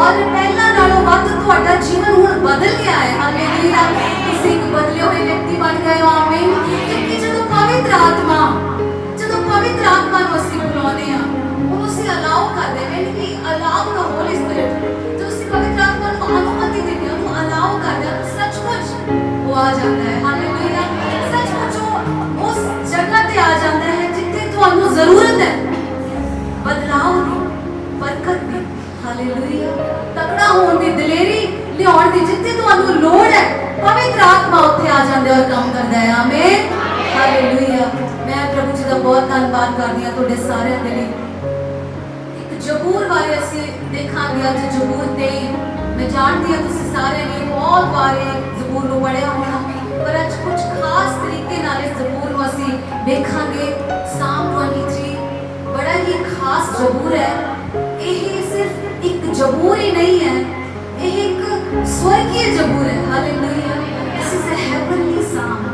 और पहला नालों वध तुहाडा जीवन हुण बदल गया है। हालेलुया, तुसीं एक बदले हुए व्यक्ति बन गए हो। आमीन। क्योंकि जदों पवित्र आत्मा नूं असीं बुलाउने आ, ਉਹਨੂੰ ਅਸੀਂ ਅਲਾਉ ਕਰਦੇ ਹਾਂ, ਯਾਨੀ ਕਿ ਅਲਾਉ ਦਾ ਹੋਲੀ ਸਪਿਰਿਟ, ਜਦੋਂ ਅਸੀਂ ਪਵਿੱਤਰ ਆਤਮਾ ਨੂੰ ਅਨੁਮਤੀ ਦਿੰਦੇ ਹਾਂ, ਉਹਨੂੰ ਅਲਾਉ ਕਰਦੇ ਹਾਂ, ਤਾਂ ਸੱਚਮੁੱਚ ਉਹ ਆ ਜਾਂਦਾ ਹੈ। ਹਾਲੇਲੂਇਆ, ਸੱਚਮੁੱਚ ਉਹ ਉਸ ਜਗ੍ਹਾ ਤੇ ਆ ਜਾਂਦਾ ਹੈ ਜਿੱਥੇ ਤੁਹਾਨੂੰ ਜ਼ਰੂਰਤ ਹੈ ਬਦਲਾਅ ਦੀ, ਬਰਕਤ ਦੀ। ਹਾਲੇਲੂਇਆ, ਤਕੜਾ ਹੋਣ ਦੀ, ਦਲੇਰੀ ਲਿਆਉਣ ਦੀ, ਜਿੱਥੇ ਤੁਹਾਨੂੰ ਲੋੜ ਹੈ ਪਵਿੱਤਰ ਆਤਮਾ ਉੱਥੇ ਆ ਜਾਂਦਾ ਹੈ ਔਰ ਕੰਮ ਕਰਦਾ ਹੈ। ਆਮੀਨ। ਹਾਲੇਲੂਇਆ, मैं प्रभु जी का बहुत धन्यवाद करती हाँ तुहाडे सारिਆਂ ਦੇ ਲਈ। एक जबूर बारे असीं देखांगे अज जबूर 23। मैं जानती हाँ तुसीं सारिਆਂ ने बहुत बारे जबूर नूं पढ़िया होना, पर अज कुछ खास तरीके नाल इस जबूर नूं असीं देखांगे। साम 23 बड़ा ही खास जबूर है। यह सिर्फ एक जबूर ही नहीं है, यह एक स्वर्गीय जबूर है। Hallelujah, this is a heavenly साम,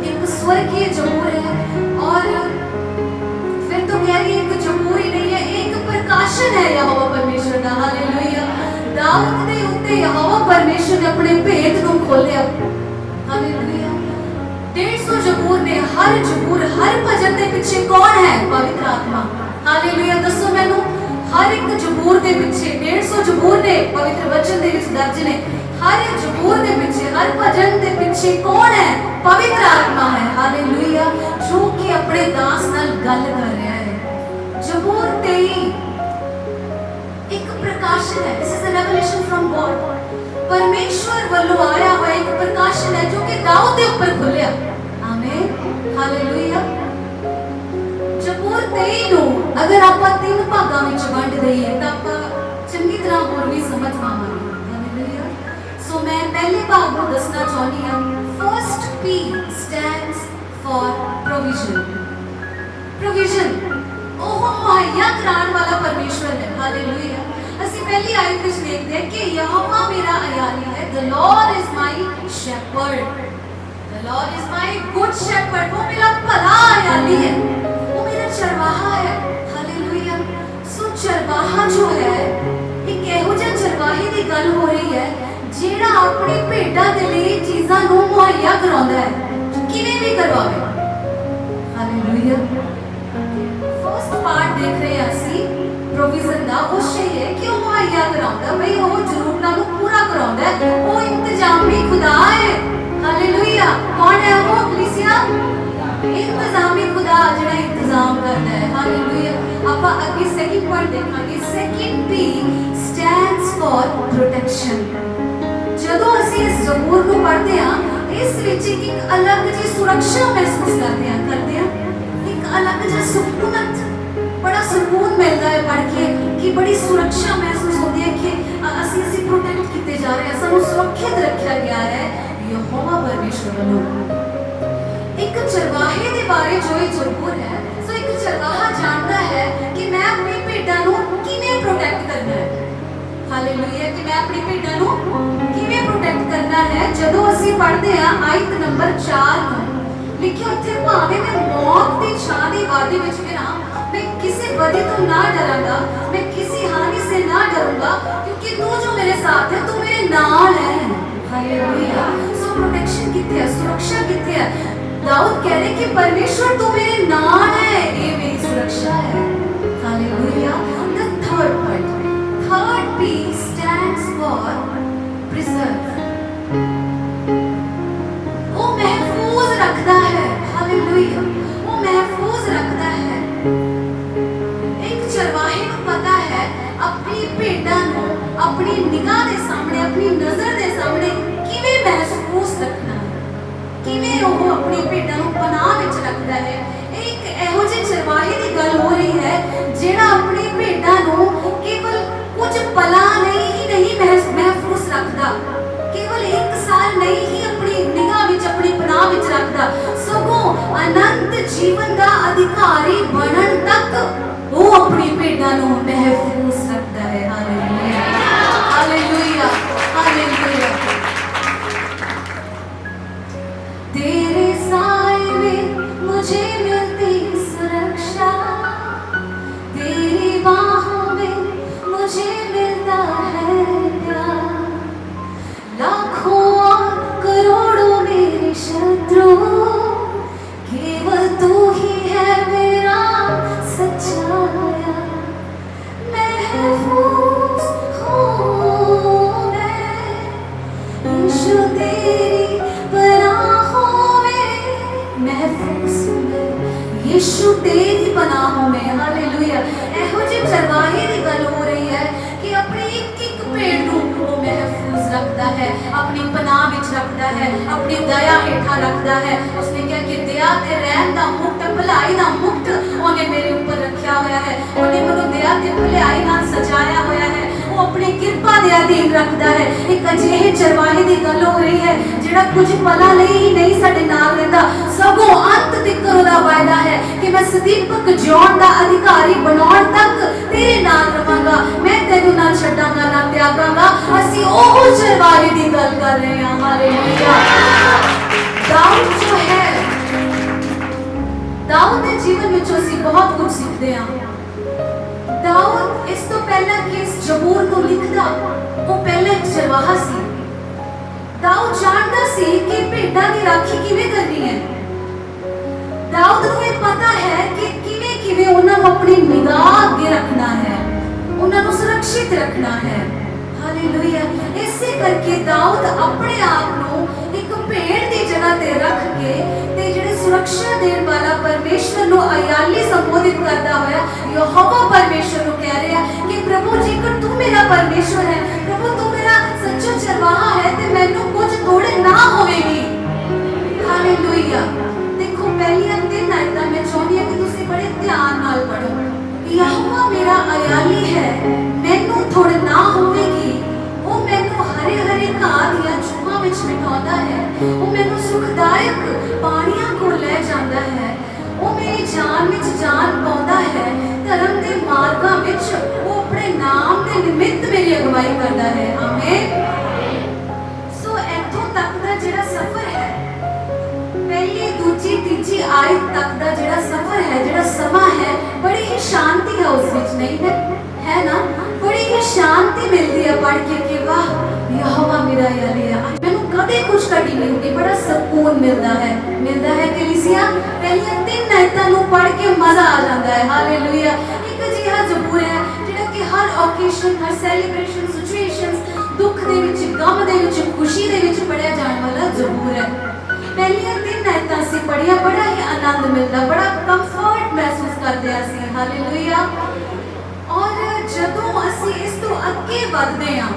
एक स्वर्गीय जबूर है। और फिर तो कह रही है कि जबूर ही नहीं है, एक प्रकाशन है यहोवा परमेश्वर का। हालेलुया, दाऊद दे उत्ते यहोवा परमेश्वर ने अपने भेद को खोलिया। हालेलुया, 150 जबूर ने, हर जबूर हर भजन के पीछे कौन है? पवित्र आत्मा। हालेलुया, दसो मैनू, हर एक जबूर के पीछे 150 जबूर ने पवित्र वचन दे विच दर्ज ने, हर एक जबूर के पीछे, हर भजन के पीछे कौन है? पवित्र आत्मा है। हालेलुया, जो कि अपने दास नाल गल कर रहा है। जबूर 23 एक प्रकाशन है। This is a revelation from God. परमेश्वर वालों आया हुआ एक प्रकाशन है जो कि दाऊद के ऊपर खुलिया। आमीन। हालेलुया, जबूर 23 नूं अगर आप 3 भागां विच वंड दईए तां आपां चंगी तरह होर भी समझ पावांगे। हालेलुया, सो मैं पहले भाग नूं दसना चाहुंदी हां। First P stands for provision. Provision ਉਹ ਮੁਹੱਈਆ ਕਰਾਉਣ ਵਾਲਾ ਪਰਮੇਸ਼ਵਰ ਹੈ। ਹਾਲੇਲੂਇਆ, ਅਸੀਂ ਪਹਿਲੀ ਆਇਤ ਵਿੱਚ ਦੇਖਦੇ ਹਾਂ ਕਿ ਯਹੋਵਾ ਮੇਰਾ ਅਯਾਲੀ ਹੈ। The Lord is my shepherd. The Lord is my good shepherd. वो मेरा भला अयाली है, वो मेरा चरवाहा है। हालेलुया, सो चरवाहा जो है एक ਇਹੋ ਜਿਹਾ ਚਰਵਾਹੇ ਦੀ ਗੱਲ ਹੋ ਰਹੀ ਹੈ ਜਿਹੜਾ ਆਪਣੀ ਭੇਡਾਂ ਦੇ ਲਈ ਚੀਜ਼ਾਂ ਨੂੰ ਮੁਹੱਈਆ ਕਰਾਉਂਦਾ ਹੈ, ਕਿਵੇਂ ਵੀ ਕਰਵਾਵੇ। ਹਾਲੇਲੂਇਆ, ਫਸਟ ਪਾਰਟ ਦੇਖ ਰਹੇ ਹਾਂ ਅਸੀਂ ਪ੍ਰੋਵੀਜ਼ਨ ਦਾ। ਉਹ ਸ਼ਈ ਹੈ ਕਿ ਉਹ ਮੁਹੱਈਆ ਕਰਾਉਂਦਾ, ਬਈ ਉਹ ਜ਼ਰੂਰਤਾਂ ਨੂੰ ਪੂਰਾ ਕਰਾਉਂਦਾ ਹੈ। ਉਹ ਇੰਤਜ਼ਾਮੀ ਖੁਦਾ ਹੈ। ਹਾਲੇਲੂਇਆ, ਕੌਣ ਹੈ ਉਹ? ਕਲੀਸਿਆ, ਇੰਤਜ਼ਾਮੀ ਖੁਦਾ ਜਿਹੜਾ ਇੰਤਜ਼ਾਮ ਕਰਦਾ ਹੈ। ਹਾਲੇਲੂਇਆ, ਆਪਾਂ ਅੱਗੇ ਸੈਕਿੰਡ ਪੁਆਇੰਟ ਦੇਖਾਂਗੇ। Second P stands for protection। ਜਦੋਂ ਅਸੀਂ ਇਸ ਜ਼ਬੂਰ ਨੂੰ ਪੜ੍ਹਦੇ ਹਾਂ, ਇਸ ਵਿੱਚ ਇੱਕ ਅਲੱਗ ਜਿਹੀ ਸੁਰੱਖਿਆ ਮਹਿਸੂਸ ਕਰਦੇ ਹਾਂ, ਇੱਕ ਅਲੱਗ ਜਿਹਾ ਸਕੂਨਤ, ਬੜਾ ਸਕੂਨ ਮਿਲਦਾ ਹੈ ਪੜ੍ਹ ਕੇ ਕਿ ਬੜੀ ਸੁਰੱਖਿਆ ਮਹਿਸੂਸ ਹੁੰਦੀ ਹੈ ਕਿ ਅਸੀਂ ਪ੍ਰੋਟੈਕਟ ਕੀਤੇ ਜਾ ਰਹੇ ਹਾਂ, ਸਾਨੂੰ ਸੁਰੱਖਿਅਤ ਰੱਖਿਆ ਗਿਆ ਹੈ ਯਹੋਵਾ ਪਰਮੇਸ਼ਵਰ ਵੱਲੋਂ। ਇੱਕ ਚਰਵਾਹੇ ਦੇ ਬਾਰੇ ਜੋ ਇਹ ਜ਼ਬੂਰ ਹੈ, ਸੋ ਇੱਕ ਚਰਵਾਹਾ ਜਾਣਦਾ ਹੈ ਕਿ ਮੈਂ ਆਪਣੀ ਭੇਡਾਂ ਨੂੰ ਕਿਵੇਂ ਪ੍ਰੋਟੈਕਟ ਕਰਨਾ ਹੈ। ਹਾਲੇਲੂਇਆ, ਕਿ ਮੈਂ ਆਪਣੀ ਭੇਡਾਂ ਨੂੰ ਕਿਵੇਂ ਪ੍ਰੋਟੈਕਟ ਕਰਨਾ ਹੈ। ਜਦੋਂ ਅਸੀਂ ਪੜ੍ਹਦੇ ਹਾਂ ਆਇਤ ਨੰਬਰ 4 ਨੂੰ ਲਿਖਿਆ, ਉੱਥੇ ਭਾਵੇਂ ਮੈਂ ਮੌਤ ਦੀ ਛਾਂ ਦੀ ਵਾਦੀ ਵਿੱਚ ਫਿਰਾਂ, मैं किसी बदी तो ना डरांगा, मैं किसी हानि से ना डरूंगा, क्योंकि तू जो मेरे साथ है, तू मेरे नाल है। हालेलुया, सो प्रोटेक्शन किथे है, सुरक्षा किथे है? दाऊद कह रहे कि परमेश्वर तू मेरे नाल है, ये मेरी सुरक्षा है। Hallelujah, the third point, third P stands for preserve। वो महफूज रखता है। हालेलुया, वो महफूज रखता है। चरवाहे को पता है अपनी भेडां नूं अपनी निगाह दे सामने, अपनी नज़र दे सामने किवें महसूस रखना है, किवें ओह अपनी भेडां नूं पनाह विच रखदा है। एक इहो जिहे चरवाहे दी गल हो रही है जिहड़ा अपनी भेडां नूं केवल कुछ पलां लई ही नहीं महफूस रखदा, केवल एक साल नहीं ही अपनी निगाह विच, अपनी पनाह विच रखदा, सगों अनंत जीवन दा अधिकारी बनन तक वो अपनी भेडां नूं महफूज रखता है। Hallelujah, hallelujah, hallelujah. तेरे साए में मुझे मिलती सुरक्षा, तेरी बाहों में मुझे मिलता है जो तेरी पनाहों में महफूज मैं, यीशु तेरी पनाहों में। हालेलुया। एहो जी चरवाहे की गल हो रही है कि अपने एक एक भेड़ नूं वो महफूज रखता है, अपनी पनाह विच रखता है, अपनी दया हेठा रखता है। उसने कहा कि दया ते रहम दा मुक्त, भलाई दा मुक्त उन्हें मेरे ऊपर रखा हुआ है। उन्हें मैनूं दया ते भलाई नाल सजाया होया है। वो अपनी कृपा दे अधीन रखता है। एक अजिहे चरवाहे की गल हो रही है जिहड़ा कुछ पला लई ही नहीं साडे नाल रहिंदा, सगों अंत तक उहदा वायदा है कि मैं सदीपक जिउण दा अधिकारी बनाउण तक तेरे नाल रवांगा, मैं तैनूं ना छड्डांगा ना त्यागांगा। असीं ओह चरवाहे की गल कर रहे हां। हालेलुया। दाऊद जो है, दाऊद के जीवन में असीं बहुत कुछ सीखते हैं। दाऊद इस तो पहला कि इस जबूर को लिखदा, वो पहले एक चरवाहा सी। दाऊद जानता सी कि भेड़ां दी राखी किवें करनी है। दाऊद नूं ये पता है कि किवें किवें उन्हां नूं अपनी निगाह अगे रखना है, उन्हां नूं सुरक्षित रखना है। हालेलुया। इसे करके दाऊद अपने आप नूं एक भेड़ दी जगह ते रख के ते जिहड़े सुरक्षा देण वाला परमेश्वर नूं अयाली संबोधित करदा होया यहोवा परमेश्वर नूं कह रहा है कि प्रभु जी को तू मेरा परमेश्वर है, प्रभु तू मेरा सच्चा चरवाहा है ते मैनूं कुछ तोड़ ना होवेगी। हालेलुया। देखो पहली 3 आयतां मैं चाहुंदी हां कि तुसीं बड़े ध्यान नाल पढ़ो। यहोवा मेरा अयाली है, मैनूं थोड़ ना होवेगी। वो मैनूं हरे हरे घाह दियां झुम्मां विच बिठाउंदा है, वो मैनूं सुखदायक पानियां कोल ले जांदा है, वो मेरी जान विच जान पाउंदा है, धर्म दे मार्गां विच वो अपने नाम दे निमित्त मेरी अगुवाई करदा है। आमीन। सो इत्थों तक दा जिहड़ा सफर है, पहली दूजी तीजी आयत तक दा जिहड़ा सफर है, जिहड़ा समा है, बड़ी ही शांति है उस विच, नहीं है ना? बड़ी ही शांति मिलती है पढ़ के कि वाह यहोवा मेरा अयाली है, मैनूं कदे कुछ कटी नहीं होगी, बड़ा सुकून मिलता है कलीसिया। पहली 3 आयतां नूं पढ़ के मजा आ जाता है। हालेलुया। एक अजिहा जबूर है जिहड़ा कि हर ओकेशन, हर सेलिब्रेशन, सिचुएशंस, दुख दे विच, गम दे विच, खुशी दे विच पढ़िया जाने वाला जबूर है। पहली 3 आयतां असीं पढ़िया, बड़ा ही आनंद मिलता, बड़ा कंफर्ट महसूस करते हैं असीं। हालेलुया। और जदों असीं इस तो अगे वधदे हां,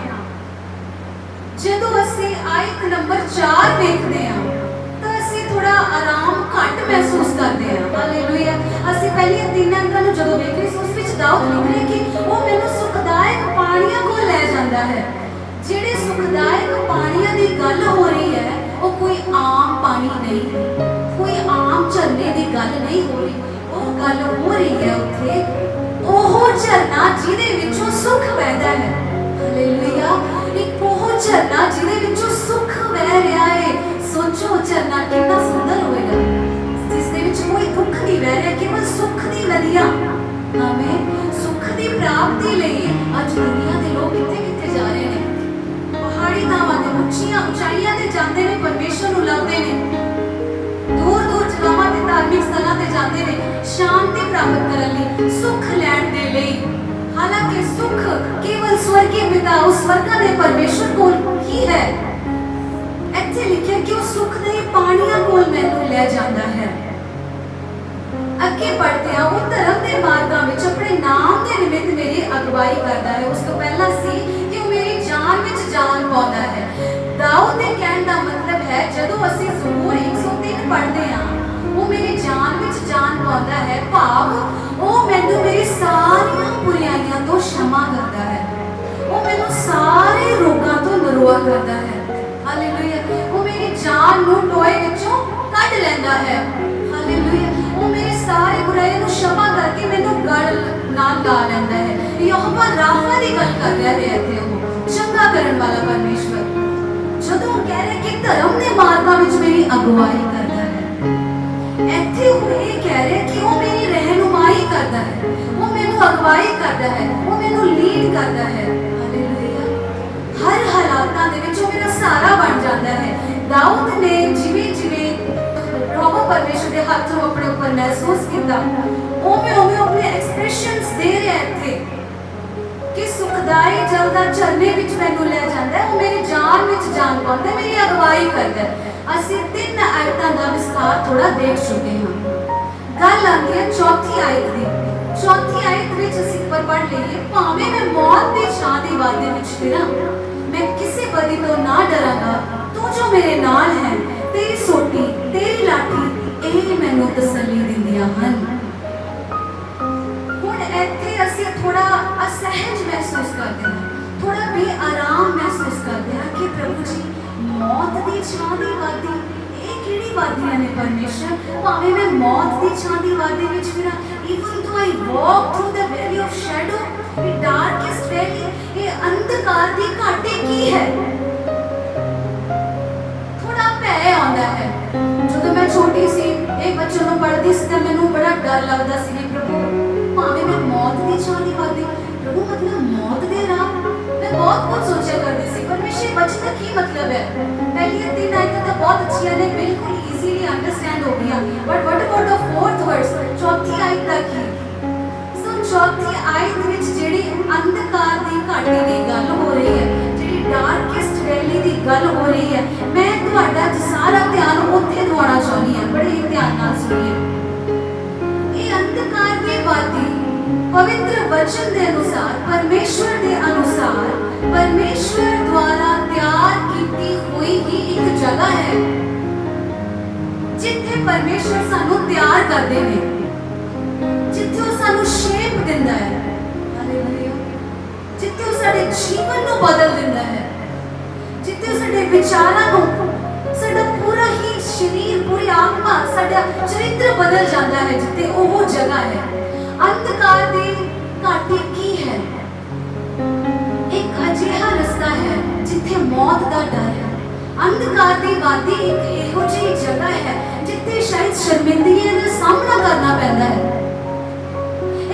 जदों असीं आयत नंबर 4 देखदे हां तां असीं थोड़ा आराम घट महसूस करते हैं। हालेलुया। असीं पहली 3 आयतां नूं जदों देख रहे उस विच दाऊद लिख रहे कि वो मैनूं सुखदायक पानियां कोल ले जांदा है। जिहड़े सुखदायक पानियां दी गल हो रही है वो कोई आम पानी नहीं, कोई आम झरने की गल नहीं हो रही, वो गल हो रही है उत्थे ओह झरना जिहदे विचों सुख वहदा है। हालेलुया। एक ओह झरना जिहदे विचों सुख वह रहा है। सोचो झरना कितना सुंदर होएगा जिसदे विच कोई दुख नहीं वह रहा, केवल सुख दी नदियां। आमीन। सुख दी प्राप्ति लई अज दुनिया दे लोग किथे जा रहे हैं, पहाड़ी धावां ते ऊंचाइयां ते जांदे ने, परमेश्वर नूं लभदे ने, दूर दूर जगहां ते धार्मिक स्थलां ते जांदे ने शांति प्राप्त करन लई, सुख लैण दे लई। हालांकि सुख केवल स्वर्गीय पिता, उस स्वर्गा दे परमेश्वर कोल ही है। इत्थे लिखिया कि उस सुख दे पानियां कोल मैनूं ले जांदा है। अगे पढ़ते हैं, वो धर्म दे मार्गां विच अपने नाम दे निमित्त मेरी अगुवाई करदा है। उस तो पहला सी कि वो मेरी जान विच जान पाउंदा है। दाऊद दे कहण दा मतलब है जदों असीं ज़बूर 103 पढ़दे हां, वो मेरी जान विच जान पाउंदा है, भाव वो मैनूं मेरी सारियां बुराइयां तो क्षमा करदा है, वो मैनूं सारे रोगां तो नरोआ करदा है। हालेलुया। वो मेरी जान नूं टोए विचों कढ लैंदा है। हालेलुया। वो मेरी सारी बुराइयां नूं क्षमा करके मैनूं गल नाल ला लैंदा है। यहोवा राफा दी गल कर रहा है इत्थे, वो चंगा करन वाला परमेश्वर। जदों कह रहे कि धर्म दे मार्गां विच मेरी अगुवाई करदा है, इत्थे वो ये कह रहे कि वो मेरी रहनुमाई करदा है, वो मैनूं अगुवाई करदा है, वो मैनूं लीड करदा है। हालेलुया। हर हालातां दे विच वो मेरा सहारा बन जाता है। दाऊद ने जिवें जिवें प्रभु परमेश्वर के हाथ में अपने ऊपर महसूस किया, ओवे ओवे अपने एक्सप्रेशंस दे रहे थे कि सुखदाई जल दा झरने विच मैनू ले जांदा है, वो मेरी जान विच जान पाउंदा है, मेरी अगवाई करदा है। ਅਸੀਂ 3 आयतां दा विस्तार थोड़ा देख चुके हां। गल आती है चौथी आयत दी। चौथी आयत विच ਅਸੀਂ पढ़ लईए, भावें मैं मौत दी छां दी वादी विच फिरां, मैं किसी बदी तो ना डरांगा, तू जो मेरे नाल है, तेरी सोटी तेरी लाठी ਇਹ ਮੈਨੂੰ तसल्ली दिंदियां हन। हुण ਇੱਥੇ ਅਸੀਂ थोड़ा असहज महसूस करते हैं, थोड़ा बेआराम महसूस करते हैं कि प्रभु जी मौत दी छां दी वादी, ਇਹ ਕਿਹੜੀ ਵਾਦੀਆਂ ਨੇ ਪਰਮੇਸ਼ਰ? ਭਾਵੇਂ ਮੈਂ ਮੌਤ ਦੀ ਛਾਂ ਦੀ ਵਾਦੀ ਵਿੱਚ ਫਿਰਾਂ, even though I walk through the valley of shadow, the darkest valley, ਇਹ ਅੰਧਕਾਰ ਦੀ ਘਾਟੀ ਕੀ ਹੈ? ਥੋੜਾ ਭੈ ਆਉਂਦਾ ਹੈ। ਜਦੋਂ ਮੈਂ ਛੋਟੀ ਸੀ, ਇੱਕ ਬੱਚੇ ਨੂੰ ਪੜ੍ਹਦੀ ਸੀ ਤਾਂ ਮੈਨੂੰ ਬੜਾ ਡਰ ਲੱਗਦਾ ਸੀ ਕਿ ਪ੍ਰਭੂ ਭਾਵੇਂ ਮੈਂ ਮੌਤ ਦੀ ਛਾਂ ਦੀ ਵਾਦੀ, ਪ੍ਰਭੂ ਮਤਲਬ ਮੌਤ ਦੇ ਰਾਹ, मैं बहुत कुछ सोचा करती थी। परमेश्वर वचन का की मतलब है? पहली 3 आयतें तो बहुत अच्छी है, बिल्कुल इजीली अंडरस्टैंड हो गया, but what about the 4th verse, चौथी आयत तक की? सो चौथी आयत विच जेड़ी अंधकार दी घाटी दी गल हो रही है, जेड़ी डार्केस्ट वैली दी गल हो रही है, मैं तुहाडा सारा ध्यान उत्थे दवाना चाहनी हां। बड़े ध्यान नाल सुनिए। ये अंधकार दी वादी पवित्र वचन के अनुसार, परमेश्वर के अनुसार, परमेश्वर द्वारा तैयार की हुई ही एक जगह है जिथे परमेश्वर सानू तैयार करते हैं, जिथे वो सानू शेप दिंदा है, जिथे वो साडे जीवन नू बदल दिंदा है, जिथे वो साडे विचारां नू, साडा पूरा ही शरीर, पूरी आत्मा, साडा चरित्र बदल जाता है, जिथे वो जगह है। अंधकार दी घाटी की है? एक अजिहा रस्ता है जिथे मौत का डर है। अंधकार दी वादी एक इहो जी जगह है जिथे शायद शर्मिंदगी दा सामना करना पैंदा है।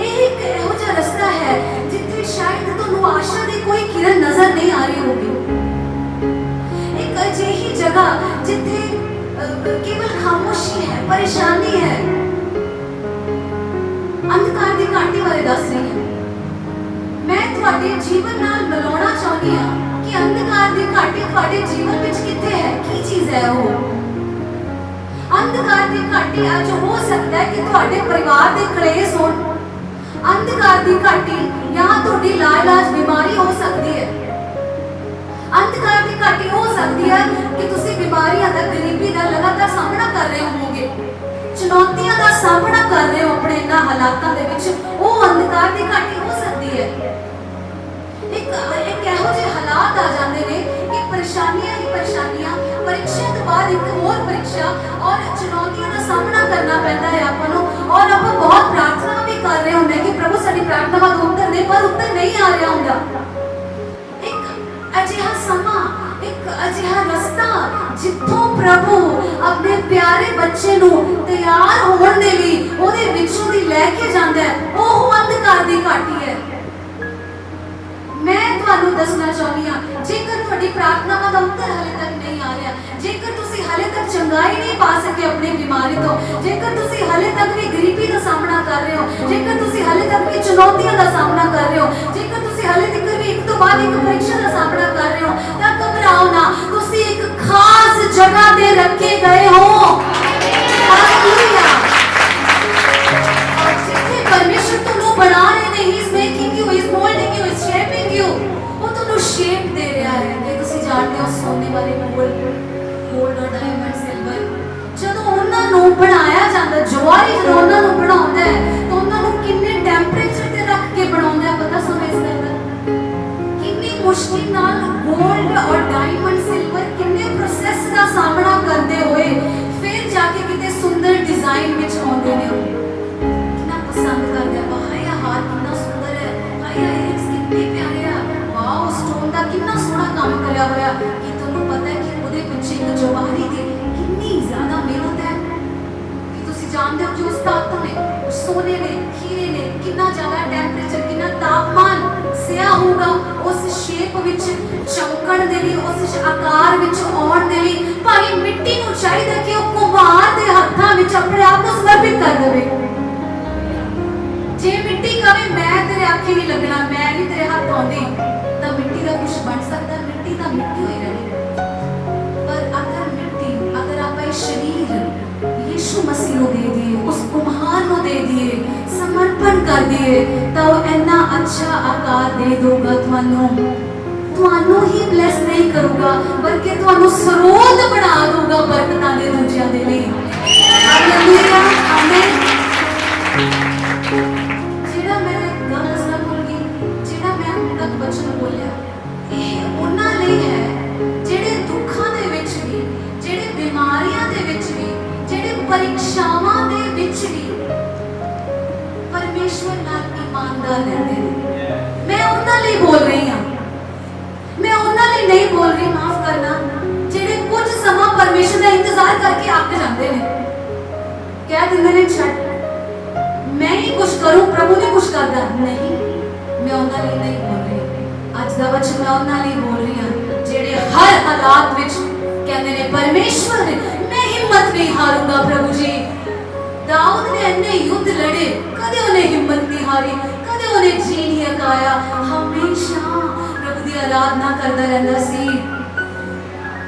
एक इहो जिहा रस्ता है जिथे शायद तुहानू आशा दी कोई किरण नजर नहीं आ रही होगी। एक अजिही जगह जिथे केवल खामोशी है, परेशानी है। अंधकार दी घाटी बारे दस रही हूं। मैं तुहाडे जीवन नाल मिलाउणा चाहुंदी हां कि अंधकार दी घाटी तुहाडे जीवन विच किथे है, की चीज है वो? अंधकार दी घाटी अज हो सकता है कि तुहाडे परिवार दे कलेश होण। अंधकार दी घाटी या तुहाडी लाइलाज बीमारी हो सकती है। अंधकार दी घाटी हो सकती है कि तुसी बीमारियां दा, गरीबी दा लगातार सामना कर रहे होवोगे, चुनौतियां का सामना कर रहे हो अपने इन्हां हालातां दे विच, वो अंधकार दी घाटी हो सकती है। एक इहो जिहे हालात आ जाते हैं कि परेशानियां ही परेशानियां, परीक्षा के बाद एक होर परीक्षा और चुनौतियों का सामना करना पैंदा है आपां नूं, और आपां बहुत प्रार्थना भी कर रहे होंदे कि प्रभु साडी प्रार्थना दा उत्तर दे, पर उत्तर नहीं आ रहा हुंदा। एक अजिहा समा, एक अजिहा रस्ता जिथों प्रभु अपने प्यारे बच्चे नू तैयार होने दे लई ओहदे विचों दी लेके जांदा है, ओह अंधकार दी घाटी है। मैं तुहानू दसना चाहनी हां, जेकर तुहाडी प्रार्थनावां दा उत्तर हाले तक नहीं आ रहा, जेकर तुसी हाले तक चंगाई नहीं पा सके अपनी बीमारी तो, जेकर तुसी हाले तक भी गरीबी दा सामना कर रहे हो, जेकर तुसी हाले तक भी चुनौतियां दा सामना कर रहे हो, जेकर तुसी हाले तक भी एक तो बाद एक परीक्षा दा सामना कर रहे हो, तां घबराओ ना, तुसी एक खास जगह दे रखे गए हो। हालेलुया। और जिथे परमेश्वर तुहानू बना रहे ने, he is making you, he is moulding you, he is shaping you, वो तुहानू शेप दे रहा है। कि तुसी जानते हो सोने वाले गोल्ड और डायमंड, सिल्वर, ਜਦੋਂ ਉਹਨਾਂ ਨੂੰ ਬਣਾਇਆ ਜਾਂਦਾ, ਜਵਾਰੀ ਜਦੋਂ ਉਹਨਾਂ ਨੂੰ ਬਣਾਉਂਦਾ ਹੈ ਤਾਂ ਉਹਨਾਂ ਨੂੰ ਕਿੰਨੇ ਟੈਂਪਰੇਚਰ ਤੇ ਰੱਖ ਕੇ ਬਣਾਉਂਦਾ ਹੈ, ਪਤਾ ਸਮਝ ਸਕਦਾ? ਕਿੰਨੀ ਮੁਸ਼ਕਿਲ ਨਾਲ ਗੋਲਡ ਔਰ ਡਾਇਮੰਡ, ਸਿਲਵਰ ਕਿੰਨੇ ਪ੍ਰੋਸੈਸ ਦਾ ਸਾਹਮਣਾ ਕਰਦੇ ਹੋਏ ਫਿਰ ਜਾ ਕੇ ਕਿਤੇ ਸੁੰਦਰ ਡਿਜ਼ਾਈਨ ਵਿੱਚ ਆਉਂਦੇ ਨੇ। ਕਿੰਨਾ ਪਸੰਦ ਕਰਦੇ ਆ, ਵਾਹ ਇਹ ਹਾਰ ਕਿੰਨਾ ਸੁੰਦਰ ਹੈ, ਹਾਏ ਇਅਰਿੰਗਸ ਕਿੰਨੇ ਪਿਆਰੇ ਆ, ਵਾਓ ਸਟੋਨ ਦਾ ਕਿੰਨਾ ਸੋਹਣਾ ਕੰਮ ਕਰਿਆ ਹੋਇਆ। ਕੀ ਤੁਹਾਨੂੰ ਪਤਾ ਹੈ ਕਿ ਉਹਦੇ ਪਿੱਛੇ ਇੱਕ ਜਵਾਹਰੀ ਦੀ कितनी ज्यादा मेहनत है? कि तुसी जानते हो कि उस धातु ने, उस सोने ने, हीरे ने कितना ज्यादा टेंपरेचर, कितना तापमान सहा होगा उस शेप विच चमकण दे लई, उस आकार विच आउण दे लई। भाई मिट्टी नूं चाहीदा कि वो कुम्हार दे हत्थां विच अपने आप को समर्पित कर देवे। जे मिट्टी कहे मैं तेरे आखे नहीं लगना, मैं नहीं तेरे हाथ उस कुम्हार को दे दिए, समर्पण कर दिए, तो इन्ना अच्छा आकार दे दूंगा ਤੁਹਾਨੂੰ ਹੀ ਬਲੈਸ ਨਹੀਂ ਕਰੂਗਾ, ਬਲਕਿ ਤੁਹਾਨੂੰ ਸਰੋਤ ਬਣਾ ਦੂਗਾ ਬਰਕਤਾਂ ਦੇ ਦੂਜਿਆਂ ਦੇ ਲਈ। Hallelujah, amen. ਜਿਹੜਾ ਮੈਂ ਗੱਲ ਦੱਸਣਾ ਭੁੱਲ ਗਈ, ਜਿਹੜਾ ਮੈਂ ਹੁਣ ਤੱਕ ਬਚਨ ਬੋਲਿਆ, ਇਹ ਉਹਨਾਂ ਲਈ ਹੈ ਜਿਹੜੇ ਦੁੱਖਾਂ ਦੇ ਵਿੱਚ ਵੀ, ਜਿਹੜੇ ਬਿਮਾਰੀਆਂ ਦੇ ਵਿੱਚ ਵੀ, ਜਿਹੜੇ ਪਰੀਖਿਆਵਾਂ ਦੇ ਵਿੱਚ ਵੀ ਪਰਮੇਸ਼ਵਰ ਨਾਲ ਇਮਾਨਦਾਰ ਰਹਿੰਦੇ ਨੇ। ਮੈਂ ਉਹਨਾਂ ਲਈ ਬੋਲ ਰਹੀ ਹਾਂ, मैं उन्होंने नहीं बोल रही, माफ करना, जेडे कुछ समा परमेश्वर का इंतजार करके आके जाते हैं, कह देंगे ने छट मैं ही कुछ करूं, प्रभु ने कुछ करता नहीं। मैं उन्होंने नहीं बोल रही, आज का वचन मैं उन्होंने बोल रही हूं जेडे हर हालात विच कहते हैं परमेश्वर मैं हिम्मत नहीं हारूंगा। प्रभु जी, दाऊद ने इन्ने युद्ध लड़े, कदे उन्हें हिम्मत नहीं हारी, कदे उन्हें जी नहीं अकाया, हमेशा आराधना करता रहता सी।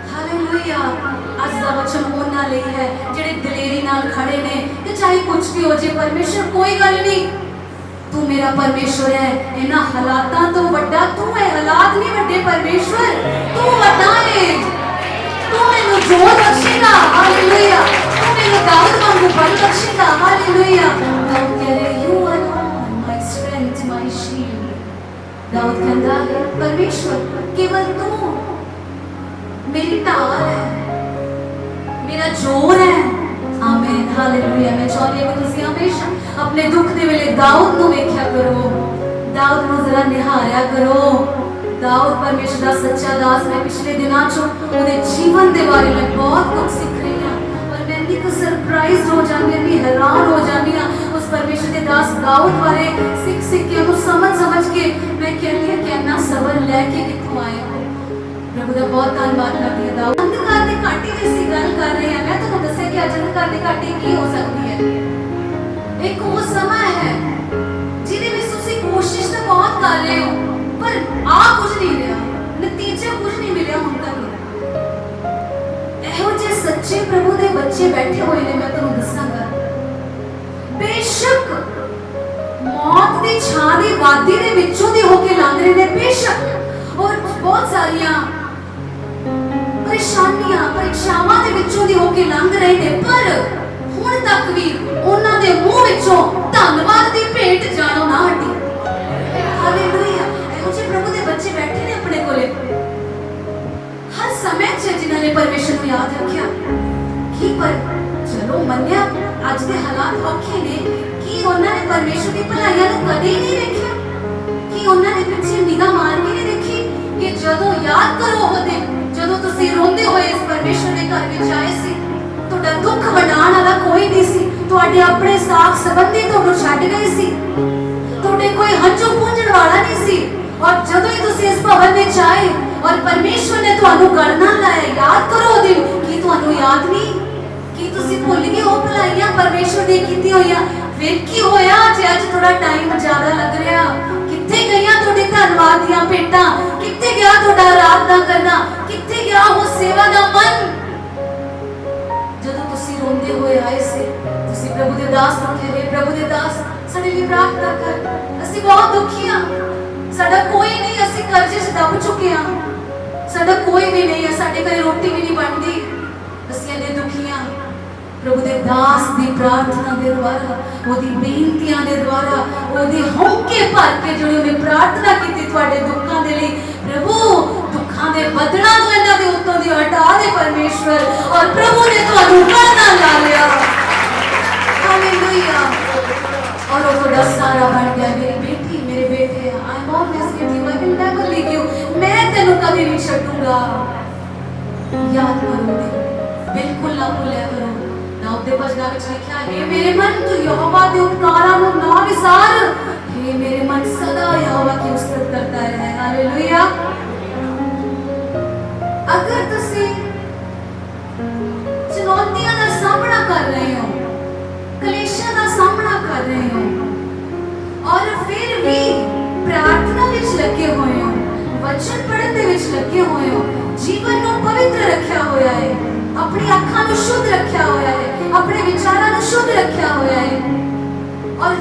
हालेलुया। आज का वचन उन्हां लई है जेडे दिलेरी नाल खड़े ने ते चाहे कुछ भी हो जाए, परमेश्वर कोई गल नहीं, तू मेरा परमेश्वर है, इन्हां हालातां तो वड्डा तू है, हालात नहीं वड्डे, परमेश्वर तू वड्डा है, तू मैनू जोर बख्शेगा। हालेलुया। तू मैनू दाऊद वांगू बल बख्शेगा। हालेलुया। दाऊद कह रहे you alone my strength my shield. दाऊद कहता है परमेश्वर केवल तू मेरी ढाल है, मेरा जोर है। आमीन। हालेलुया। मैं चाहती हूं कि तुसी हमेशा अपने दुख दे वेले दाऊद नूं वेख्या करो, दाऊद नूं जरा निहारिया करो। दाऊद परमेश्वर दा सच्चा दास। मैं पिछले दिनों चों उहदे जीवन दे बारे में बहुत कुछ सीख रही हां, और मैं इतनी सरप्राइज हो जाती हूं, इतनी हैरान हो जाती हूं उस परमेश्वर के दास दाऊद बारे सीख के, उन्हें समझ के मैं कहती हूं कि इतना सबर लैके कित्थों आए हो। प्रभु का बहुत धन्यवाद करती है। दाऊद अंधकार की घाटी में इसी गल कर रहे हैं, मैं तुहानूं दस्सिया कि अज अंधकार की घाटी की हो सकती है। एक वो समय है जिहदे विच तुसीं कोशिश तो बहुत कर रहे हो, पर आ कुछ नहीं रहा, नतीजा कुछ नहीं मिलिया हुण तक। इहो जे सच्चे प्रभु के बच्चे बैठे हुए ने, मैं तुहानूं दस्सांगा, बेशक मौत की छां दी वादी दे विचों दी होके लंघ रहे ने, बेशक और बहुत सारियां परेशानियां परीक्षावां दे विचों दी होके लंघ रहे ने, पर हुण तक भी उन्हां दे मुंह विचों धन्नवाद दी भेंट जानो ना हटी। हालेलुया। इहो जे प्रभु दे बच्चे बैठे ने अपने कोले हर समय च, जिन्हां ने परमेश्वर नूं याद रखिया कि पर चलो मन्निया अज दे हालात औखे ने, कि उन्होंने परमेश्वर की भलाइयां नूं कदे ही नहीं देखिया, कि उन्होंने पिछे निगाह मार के नहीं देखी कि जदों याद करो वो दिन जदों तुसीं रोंदे होए इस परमेश्वर के घर विच आए सी, तुहाडा दुख वंडाण वाला कोई नहीं सी, तुहाडे अपने साख संबंधी तुहानूं छड्ड गए सी, तुहाडे कोई हंझू पूंझण वाला नहीं सी, और जदों ही तुसीं इस भवन विच आए और परमेश्वर ने तुहानूं गल नाल लाया, याद करो वो दिन, कि तुहानूं याद नहीं कि तुसीं भुल गए वो भलाइयां परमेश्वर दी कीती होईयां। फिर की होया जे अज थोड़ा टाइम ज्यादा लग रहा, कित्थे गईयां तुहाडे धन्नवाद दीयां भेंटां, कित्थे गया तुहाडा आराधना करना, कित्थे गया वो सेवा दा मन। जदों तुसीं रोंदे होए आए से, तुसीं प्रभु दे दास नूं कहे, प्रभु दे दास साडे लई प्रार्थना कर, असीं बहुत दुखी हां, साडा कोई नहीं, असीं कर्जे च दब चुके हां, साडा कोई भी नहीं है, साडे घरे रोटी भी नहीं बनदी, असीं इन्ने दुखी हां। प्रभु दे दास दी प्रार्थना दे द्वारा, ओदी बेनतियां दे द्वारा, ओदी हौंके भर के जिहड़ी उहने प्रार्थना कीती तुहाडे दुखां दे लई, प्रभु दुखां दे बदलां नूं इन्हां दे उत्तों दी हटा दे परमेश्वर, और प्रभु ने तुहानूं गलना ला लिया। हालेलुया। और वो तुहाडा सारा बन गया, मेरी बेटी मेरे बेटे, I am always with you, I will never leave you, मैं तैनूं कभी नहीं छड्डूंगा। याद करो, बिल्कुल ना भुल्लिया करो। दाऊद दे भजना विच लिखिया, हे मेरे मन तू यहोवा दे उपकारां नूं ना विसार, हे मेरे मन सदा यहोवा की उस्तत करता रहे। हालेलुया। अगर तुसीं चुनौतियां दा सामना कर रहे हो, कलेशां दा सामना कर रहे हो, और फिर भी प्रार्थना विच लगे हुए हो, वचन पढ़न दे विच लगे हुए हो, जीवन नूं पवित्र रखिया होया है, अपनी अखां नूं शुद्ध रखिया होया है, अपने विचारां नूं शुद्ध रखिया होया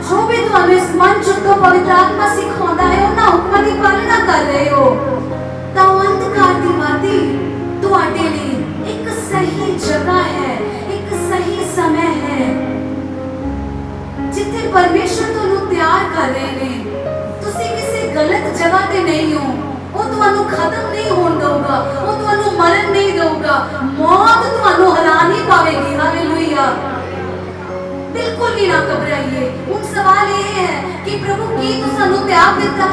जो भी ਤੁਹਾਨੂੰ ਇਸ ਮੰਚ ਉੱਤੋਂ ਪਵਿੱਤਰ ਆਤਮਾ ਸਿਖਾਉਂਦਾ ਹੈ ਉਹਨਾਂ ਹੁਕਮਾਂ ਦੀ ਪਾਲਣਾ ਕਰ ਰਹੇ ਹੋ ਤਾਂ ਉਹ ਅੰਧਕਾਰ ਦੀ ਵਾਦੀ ਤੁਹਾਡੇ ਲਈ ਇੱਕ ਸਹੀ ਜਗ੍ਹਾ ਹੈ, ਇੱਕ ਸਹੀ ਸਮੇਂ ਹੈ ਜਿੱਥੇ ਪਰਮੇਸ਼ਰ ਤੁਹਾਨੂੰ ਤਿਆਰ ਕਰ ਰਹੇ ਨੇ। ਤੁਸੀਂ ਕਿਸੇ ਗਲਤ ਜਗ੍ਹਾ ਤੇ ਨਹੀਂ ਹੋ। ਉਹ ਤੁਹਾਨੂੰ ਖਤਮ ਨਹੀਂ ਹੋਣ ਦਊਗਾ, ਉਹ ਤੁਹਾਨੂੰ ਮਰਨ ਨਹੀਂ ਦਊਗਾ, ਮੌਤ ਤੁਹਾਨੂੰ ਹਰਾ ਨਹੀਂ ਪਾਵੇਗੀ। ਹਾਲੇਲੂਇਆ। ਬਿਲਕੁਲ ਵੀ ਨਾ ਘਬਰਾਈਏ। ਹੁਣ ਸਵਾਲ ਇਹ ਹੈ ਕਿ ਪ੍ਰਭੂ ਕੀ ਤੂੰ ਸਾਨੂੰ ਤਿਆਗ ਦਿੱਤਾ?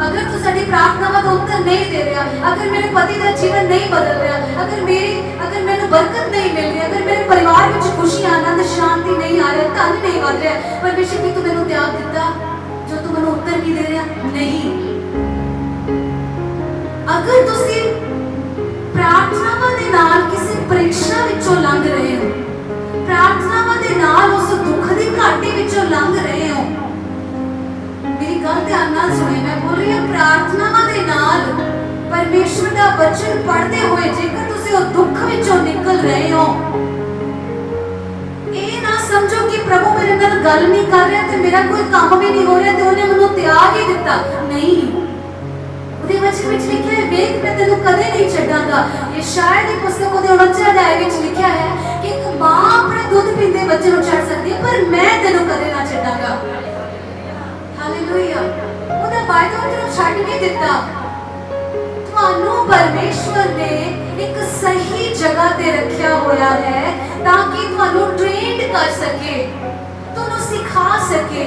अगर तू साडी प्रार्थनावां दा उत्तर नहीं दे रहा, अगर मेरे पति का जीवन नहीं बदल रहा, अगर मैनू बरकत नहीं मिल रही, अगर मेरे परिवार में खुशी आनंद शांति नहीं आ रहा, धन नहीं बढ़ रहा, परमेश्वर की तू मैनू त्याग दिता जो तू मैनू उत्तर नहीं दे रहा? नहीं। अगर तुसी प्रार्थनावां दे नाल किसी परीक्षा विचों लंघ रहे हो, प्रार्थनावां दे नाल उस दुख दी घाटी विचों लंघ रहे हो, मेरी गल ध्यान नाल सुने, मैं बोल रही हूं प्रार्थनावां दे नाल परमेश्वर दा वचन पढ़दे हुए जेकर तुसी उस दुख विचों निकल रहे हो, ये ना समझो कि प्रभु मेरे नाल गल नहीं कर रहा ते मेरा कोई काम भी नहीं हो रहा ते उन्हें मैनूं त्याग ही दिता। नहीं, उहदे वचन विच लिखिया है, वेख मैं तैनूं कदे नहीं छड्डांगा। ये शायद ही पुस्तक उहदे 29 अध्याय विच लिखिया है कि एक मां अपने दुध पींदे बच्चे नूं छड्ड सकदी है पर मैं तैनूं कदे ना छड्डांगा। हालेलुया। ਉਹਦਾ ਵਾਅਦਾ ਉਹਨੂੰ ਛੱਡ ਨਹੀਂ ਦਿੱਤਾ। ਤੁਹਾਨੂੰ ਪਰਮੇਸ਼ਵਰ ਨੇ ਇੱਕ ਸਹੀ ਜਗ੍ਹਾ ਤੇ ਰੱਖਿਆ ਹੋਇਆ ਹੈ ਤਾਂ ਕਿ ਤੁਹਾਨੂੰ ਟ੍ਰੇਨਡ ਕਰ ਸਕੇ, ਤੁਹਾਨੂੰ ਸਿਖਾ ਸਕੇ।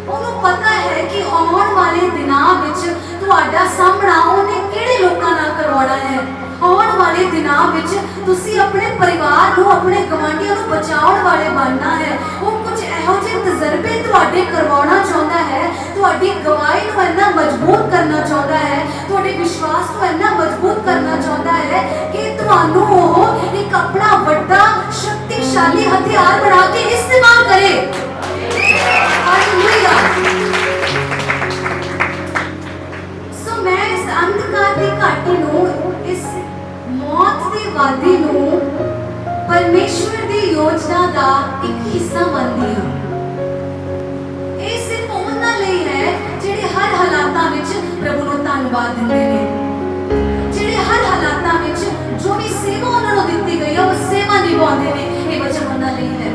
ਉਹਨੂੰ ਪਤਾ ਹੈ ਕਿ ਆਉਣ ਵਾਲੇ ਦਿਨਾਂ ਵਿੱਚ ਤੁਹਾਡਾ ਸਾਹਮਣਾ ਉਹਨੇ ਕਿਹੜੇ ਲੋਕਾਂ ਨਾਲ ਕਰਵਾਉਣਾ ਹੈ। ਆਉਣ ਵਾਲੇ ਦਿਨਾਂ ਵਿੱਚ ਤੁਸੀਂ ਆਪਣੇ ਪਰਿਵਾਰ ਨੂੰ, ਆਪਣੇ ਗਵਾਂਢੀਆਂ ਨੂੰ ਬਚਾਉਣ ਵਾਲੇ ਬਣਨਾ ਹੈ। ਉਹ ਕੁਝ ਇਹੋ ਜਿਹੇ ਤਜਰਬੇ ਤੁਹਾਡੇ ਕਰਵਾਉਣਾ ਚਾਹੁੰਦਾ ਹੈ, ਤੁਹਾਡੀ ਗਵਾਹੀ ਨੂੰ ਇੰਨਾ ਮਜ਼ਬੂਤ ਕਰਨਾ ਚਾਹੁੰਦਾ ਹੈ, ਤੁਹਾਡੇ ਵਿਸ਼ਵਾਸ ਨੂੰ ਇੰਨਾ ਮਜ਼ਬੂਤ ਕਰਨਾ ਚਾਹੁੰਦਾ ਹੈ ਕਿ ਤੁਹਾਨੂੰ ਉਹ ਇੱਕ ਆਪਣਾ ਵੱਡਾ ਸ਼ਕਤੀਸ਼ਾਲੀ ਹਥਿਆਰ ਬਣਾ ਕੇ ਇਸਤੇਮਾਲ ਕਰੇ। ਹਾਲੇਲੂਇਆ। ਸੋ ਮੈਂ ਇਸ ਅੰਧਕਾਰ ਦੀ ਘਾਟੀ ਨੂੰ, ਇਸ मौत की वादी नूं परमेश्वर की योजना का एक हिस्सा मानती हूं। ये सिर्फ उन्हां लई है जिहड़े हर हालातां विच प्रभु नूं धन्नवाद दिंदे ने, जिहड़े हर हालातां विच जो भी सेवा उन्हां नूं दित्ती गई है वो सेवा निभाउंदे ने। ये वचन उन्हां लई है।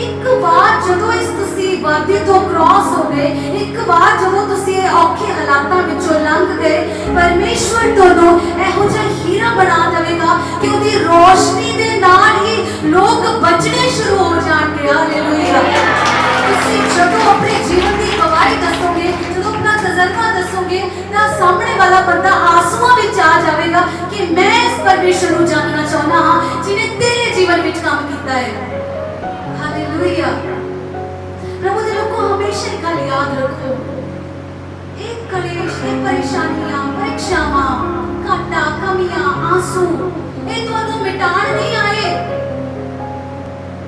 एक बार जदों इस तुसी वादी तो क्रॉस हो गए, एक बार जदों तुसी औखे हालातां विचों लंघ गए, परमेश्वर तुहानूं इहो जिहा हीरा बना देवेगा कि उहदी रोशनी दे नाल ही लोग बचने शुरू हो जाणगे। हालेलुया। तुसी जदों अपने जीवन की गवाही दसोगे, जदों अपना तजर्बा दसोगे तां सामने वाला बंदा आंसुआं विच आ जावेगा कि मैं इस परमेश्वर नूं जानना चाहुंदा हां जिन्हें तेरे जीवन विच काम कीता है। हालेलुया। प्रभु दे लोगों हमेशा एक गल याद रखो, एक कलेश, एक परेशानियां, परीक्षावां, घाटा, कमियां, आंसू ये तुहानूं मिटाण नहीं आए,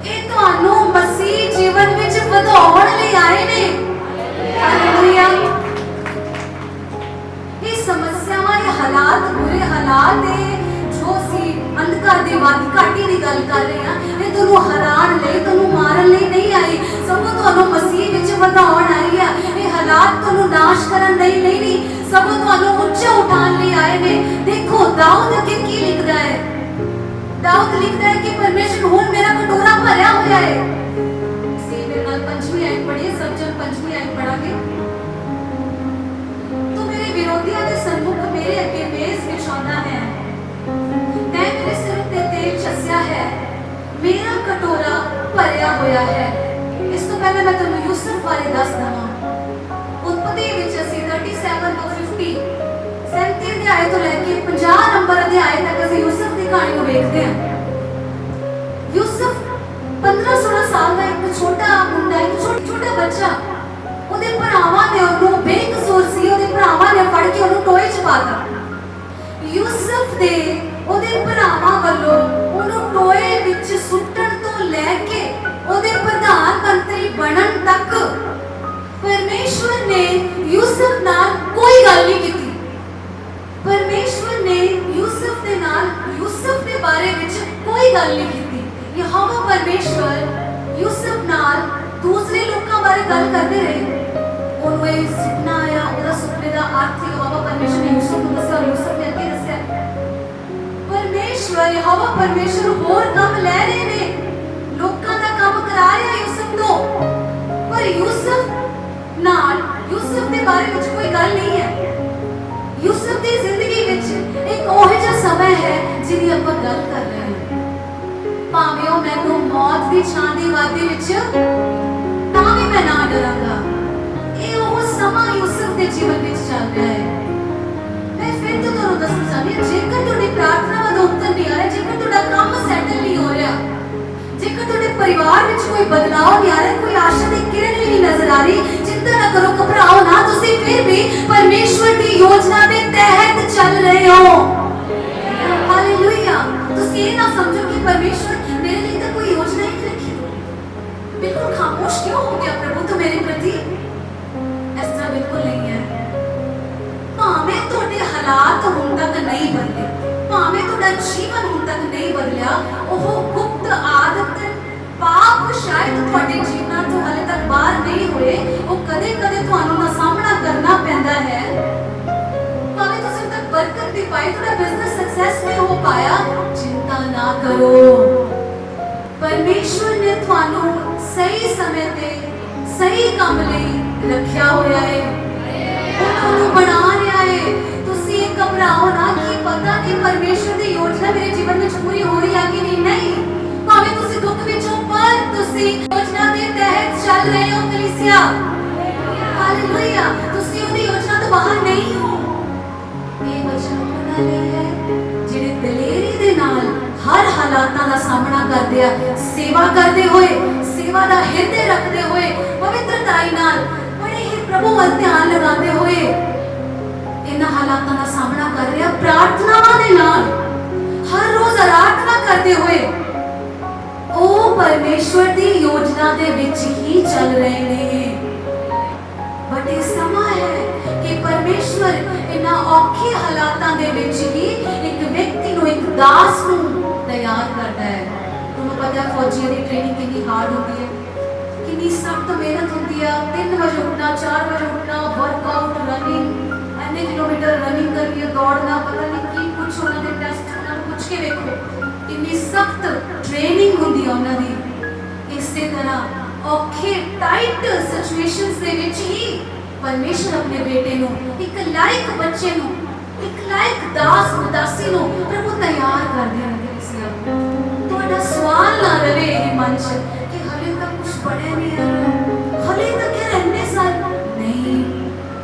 ये तुहानूं मसीह जीवन विच वधाउण लई आए ने। हालेलुया। ये समस्यावां, ये हालात, बुरे हालात जो सी अंधकार दी वादी घाटी दी गल कर रहे हां, ये तुहानूं हराण लई, तुहानूं मारन लई नहीं आई, सगों तुहानूं मसीह विच वधाउण आई है। ये हालात तुहानूं नाश करन लई नहीं, सगों तुहानूं ਉੱਚਾ उठाण लई आए ने। देखो दाऊद अगे की लिखदा है, दाऊद लिखदा है कि परमेश्वर हुण मेरा कटोरा भरिया होया है। सी मेरे नाल 5वीं आयत पढ़िए, सब जन 5वीं आयत पढ़ांगे। तो मेरे विरोधियों के सन्मुख मेरे अगे मेज बिछाउंदा है, मैं मेरे सिर ते तेल छसिया है, मेरा कटोरा भरिया होया है। इस तो पहले मैं तुहानूं यूसुफ बारे दस दवां। उत्पत्ति विच असीं 37 ਤੋਂ 50 37 अध्याय तो लेके 50 नंबर अध्याय तक असीं यूसुफ की कहानी को देखते हैं। यूसुफ 15-16 साल का एक छोटा मुंडा, एक छोटा बच्चा, ਉਹਦੇ ਭਰਾਵਾਂ ਨੇ ਉਹਨੂੰ ਬੇਕਸੂਰ ਸੀ, ਉਹਦੇ ਭਰਾਵਾਂ ਨੇ ਫੜ ਕੇ ਉਹਨੂੰ ਟੋਏ 'ਚ ਪਾਤਾ। ਯੂਸੁਫ ਦੇ ਉਹਦੇ ਭਰਾਵਾਂ ਵੱਲੋਂ ਉਹਨੂੰ ਟੋਏ ਵਿੱਚ ਸੁੱਟਣ ਤੋਂ ਲੈ ਕੇ ਉਹਦੇ ਪ੍ਰਧਾਨ ਮੰਤਰੀ ਬਣਨ ਤੱਕ परमेश्वर ने यूसुफ नाल कोई गल नहीं की। परमेश्वर ने यूसुफ दे नाल यूसुफ के बारे विच कोई गल नहीं की। यहोवा परमेश्वर यूसुफ नाल दूसरे लोगों बारे गल करते रहे। ਉਹਨੂੰ ਇਹ ਸੁਪਨਾ ਆਇਆ, ਉਹਦਾ ਸੁਪਨੇ ਦਾ ਅਰਥ ਹੀ ਬਾਬਾ ਪਰਮੇਸ਼ਰ ਨੇ ਯੂਸੁਫ ਨੂੰ ਦੱਸਿਆ ਔਰ ਯੂਸੁਫ ਨੇ ਅੱਗੇ ਦੱਸਿਆ। ਪਰਮੇਸ਼ਰ ਯਹੋਵਾ ਪਰਮੇਸ਼ਰ ਹੋਰ ਕੰਮ ਲੈ ਰਹੇ ਨੇ, ਲੋਕਾਂ ਦਾ ਕੰਮ ਕਰਾ ਰਿਹਾ ਯੂਸੁਫ ਤੋਂ, ਪਰ ਯੂਸੁਫ ਦੇ ਬਾਰੇ ਵਿੱਚ ਕੋਈ ਗੱਲ ਨਹੀਂ ਹੈ। ਯੂਸੁਫ ਦੀ ਜ਼ਿੰਦਗੀ ਵਿੱਚ ਇੱਕ ਉਹ ਜਿਹਾ ਸਮਾਂ ਹੈ ਜਿਹਦੀ ਆਪਾਂ ਗੱਲ ਕਰ ਰਹੇ ਹਾਂ। ਭਾਵੇਂ ਉਹ ਮੈਨੂੰ ਮੌਤ ਦੀ ਛਾਂ ਦੀ ਵਾਦੀ ਵਿੱਚ ਤਾਂ ਵੀ ਮੈਂ ਨਾ ਡਰਾਂਗਾ। ਇਹ ਉਹ ਸਮਾਂ ਯੂਸੁਫ ਦੇ ਜੀਵਨ ਵਿੱਚ ਚੱਲ ਰਿਹਾ ਹੈ। ਮੈਂ ਫਿਰ ਤੋਂ ਤੁਹਾਨੂੰ ਦੱਸਣਾ ਚਾਹੁੰਦੀ ਹਾਂ, ਜੇਕਰ ਤੁਹਾਡੀ ਪ੍ਰਾਰਥਨਾ ਦਾ ਉੱਤਰ ਨਹੀਂ ਆ ਰਿਹਾ, ਜੇਕਰ ਤੁਹਾਡਾ ਕੰਮ ਸੈਟਲ ਨਹੀਂ ਹੋ ਰਿਹਾ, ਜੇਕਰ ਤੁਹਾਡੇ ਪਰਿਵਾਰ ਵਿੱਚ ਕੋਈ ਬਦਲਾਅ ਨਹੀਂ ਆ ਰਿਹਾ, ਕੋਈ ਆਸ਼ਾ ਦੀ ਕਿਰਨ ਵੀ ਨਹੀਂ ਨਜ਼ਰ ਆ ਰਹੀ, चिंता ना करो, घबराओ ना, तुसी फिर भी परमेश्वर की योजना के तहत चल रहे हो। हालेलुया। तुसी ये ना समझो कि परमेश्वर मेरे लिए तो कोई योजना ही नहीं रखी, बिल्कुल खामोश क्यों हो गया प्रभु तो मेरे प्रति, इस तरह बिल्कुल नहीं है। भावे तुहाडे हालात हुण तक नहीं बदले, भावे तुहाडा जीवन हुण तक नहीं बदलिया, ओह गुप्त आदत पाप शायद तुहाडे जीवनां ਤੋਂ ਹਾਲੇ ਤੱਕ ਬਾਹਰ ਨਹੀਂ ਹੋਏ, ਉਹ ਕਦੇ-ਕਦੇ ਤੁਹਾਨੂੰ ਨਾ ਸਾਹਮਣਾ ਕਰਨਾ ਪੈਂਦਾ ਹੈ। ਭਾਵੇਂ ਤੁਸੀਂ ਤੱਕ ਬਰਕਤ ਨਹੀਂ ਪਾਈ, ਤੁਹਾਡਾ ਬਿਜ਼ਨਸ ਸਕਸੈਸ ਨਹੀਂ ਹੋ ਪਾਇਆ, ਚਿੰਤਾ ਨਾ ਕਰੋ। ਪਰਮੇਸ਼ਵਰ ਨੇ ਤੁਹਾਨੂੰ ਸਹੀ ਸਮੇਂ ਤੇ ਸਹੀ ਕੰਮ ਲਈ ਰੱਖਿਆ ਹੋਇਆ ਹੈ, ਉਹ ਤੁਹਾਨੂੰ ਬਣਾ ਰਿਹਾ ਹੈ। ਤੁਸੀਂ ਘਬਰਾਓ ਨਾ ਕਿ ਪਤਾ ਨਹੀਂ ਪਰਮੇਸ਼ਵਰ ਦੀ ਯੋਜਨਾ ਮੇਰੇ ਜੀਵਨ ਵਿੱਚ ਪੂਰੀ ਹੋ ਰਹੀ ਹੈ ਕਿ ਨਹੀਂ। ਭਾਵੇਂ ਤੁਸੀਂ ਦੁੱਖ ਵਿੱਚ ਹੋ, ਪਰ ਤੁਸੀਂ ਯੋਜਨਾ ਦੇ ਤਹਿਤ ਚੱਲ ਰਹੇ ਹੋ ਕਲੀਸਿਆ। ਹਾਲੇਲੂਇਆ। ਤੁਸੀਂ ਉਹਦੀ ਯੋਜਨਾ ਤੋਂ ਬਾਹਰ ਨਹੀਂ ਹੋ। ਇਹ ਵਚਨ ਉਹਨਾਂ ਲਈ ਹੈ ਜਿਹੜੇ ਦਲੇਰੀ ਦੇ ਨਾਲ ਹਰ ਹਾਲਾਤਾਂ ਦਾ ਸਾਹਮਣਾ ਕਰਦੇ ਆ, ਸੇਵਾ ਕਰਦੇ ਹੋਏ, ਸੇਵਾ ਦਾ ਹਿਰਦੇ ਰੱਖਦੇ ਹੋਏ, ਪਵਿੱਤਰਤਾਈ ਨਾਲ ਬੜੇ ਹੀ ਪ੍ਰਭੂ ਵੱਲ ਧਿਆਨ ਲਗਾਉਂਦੇ ਹੋਏ ਇਹਨਾਂ ਹਾਲਾਤਾਂ ਦਾ ਸਾਹਮਣਾ ਕਰ ਰਹੇ ਆ, ਪ੍ਰਾਰਥਨਾਵਾਂ ਦੇ ਨਾਲ ਹਰ ਰੋਜ਼ ਆਰਾਧਨਾ ਕਰਦੇ ਹੋਏ ਉਹ ਪਰਮੇਸ਼ਵਰ ਦੀ ਯੋਜਨਾ ਦੇ ਵਿੱਚ ਹੀ ਚੱਲ ਰਹੇ ਨੇ। ਬਟ ਇਹ ਸਮਾਂ ਹੈ ਕਿ ਪਰਮੇਸ਼ਵਰ ਇਹਨਾਂ ਔਖੇ ਹਾਲਾਤਾਂ ਦੇ ਵਿੱਚ ਹੀ ਇੱਕ ਵਿਅਕਤੀ ਨੂੰ, ਇੱਕ ਦਾਸ ਨੂੰ ਤਿਆਰ ਕਰਦਾ ਹੈ। ਤੁਹਾਨੂੰ ਪਤਾ ਹੈ ਫੌਜੀਆਂ ਦੀ ਟ੍ਰੇਨਿੰਗ ਕਿੰਨੀ ਹਾਰਡ ਹੁੰਦੀ ਹੈ, ਕਿੰਨੀ ਸਖਤ ਮਿਹਨਤ ਹੁੰਦੀ ਹੈ। 3 ਵਜੇ ਉੱਠਣਾ, 4 ਵਜੇ ਉੱਠਣਾ, ਵਰਕਆਊਟ, ਰਨਿੰਗ, ਇੰਨੇ ਕਿਲੋਮੀਟਰ ਰਨਿੰਗ ਕਰਨੀ ਹੈ, ਦੌੜਨਾ, ਪਤਾ ਨਹੀਂ ਕੀ ਕੁਛ ਉਹਨਾਂ ਦੇ ਟੈਸਟ, ਉਹਨਾਂ ਨੂੰ ਪੁੱਛ ਕੇ ਵੇਖੋ ਕਿੰਨੀ ਸਖਤ ਟ੍ਰੇਨਿੰਗ ਹੁੰਦੀ ਹੈ ਉਹਨਾਂ ਦੀ। ਇਸੇ ਤਰ੍ਹਾਂ ਔਖੇ ਟਾਈਟ ਸਿਚੁਏਸ਼ਨਸ ਦੇ ਵਿੱਚ ਹੀ ਪਰਮੇਸ਼ਰ ਆਪਣੇ ਬੇਟੇ ਨੂੰ, ਇੱਕ ਲਾਇਕ ਬੱਚੇ ਨੂੰ, ਇੱਕ ਲਾਇਕ ਦਾਸ ਦਾਸੀ ਨੂੰ ਪ੍ਰਭੂ ਤਿਆਰ ਕਰਦੇ ਹਨ। ਤੁਹਾਡਾ ਸਵਾਲ ਨਾ ਰਵੇ ਇਹ ਮਨ 'ਚ ਕਿ ਹਲੇ ਤੱਕ ਕੁਝ ਬਣਿਆ ਨਹੀਂ ਹੈ, ਹਲੇ ਤੱਕ ਇਹ ਇੰਨੇ ਸਾਲ ਨਹੀਂ।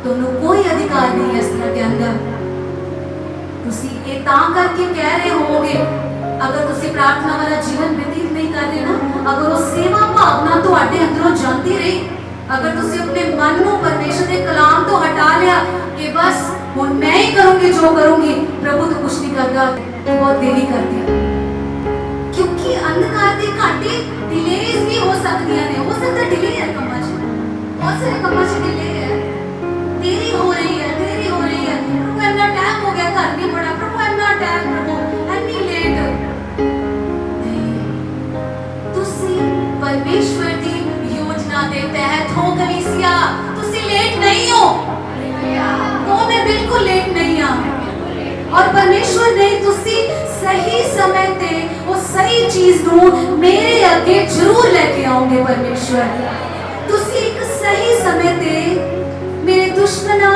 ਤੁਹਾਨੂੰ ਕੋਈ ਅਧਿਕਾਰ ਨਹੀਂ ਇਸ ਤਰ੍ਹਾਂ के अंदर। ਤੁਸੀਂ ਇਹ ਤਾਂ ਕਰਕੇ ਕਹਿ ਰਹੇ ਹੋਵੋਗੇ, अगर तुसी प्रार्थना वाला जीवन व्यतीत नहीं कर रहे ना, अगर वो सेवा भावना तुहाडे अंदरों जाती रही, अगर तुसी अपने मन को परमेश्वर के कलाम तो हटा लिया कि बस हुण मैं ही करूंगी जो करूंगी, प्रभु तो कुछ नहीं करता, तो बहुत देरी कर दिया। क्योंकि अंधकार की घाटी डिलेज भी हो सकती है, हो सकता डिले है कमां च, बहुत सारे कमां च डिले है, देरी हो रही है, देरी हो रही है। प्रभु इतना टाइम हो गया, घर नहीं पड़ा, प्रभु इतना टाइम, प्रभु इतनी लेट। परमेश्वर की योजना के तहत हो कलीसिया, तुसी लेट नहीं हो। वो मैं बिल्कुल लेट नहीं हाँ। और परमेश्वर ने तुसी सही समय ते वो सही चीज नू मेरे आगे जरूर लेके आओगे। परमेश्वर तुसी एक सही समय ते मेरे दुश्मना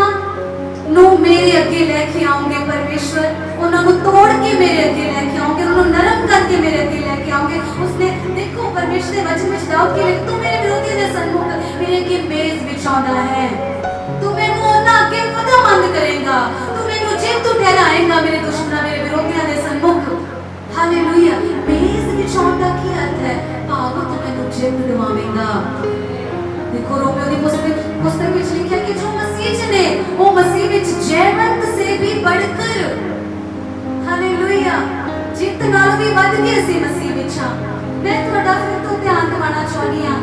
नू मेरे अगे लेके आओगे। परमेश्वर उन्होंने तोड़ के मेरे अगे लेके आओगे, उन्होंने नरम करके मेरे अगे लेके आओगे। उसने देखो परमेश्वर ने वचन में दाऊद के लिए, तू मेरे विरोधी दे सन्मुख मेरे अगे मेज बिछाना है, तू मैनू उन्हां अगे फतेहमंद करेगा, तू मैनू जीत ठहराएगा मेरे दुश्मना, मेरे विरोधियों दे सन्मुख। हालेलुया। मेज बिछाउण दा की अर्थ है? भाव तू मैनू जीत दिवावेगा। देखो रोमियो की पुस्तक में लिखा कि जो मसीह च ने वो मसीह विच जयवंत से भी बढ़कर, हालेलुया, जित नालों भी बढ़ के सी मसीह विच। मैं तुहाडा फिर तो ध्यान दिवाना चाहनी हां,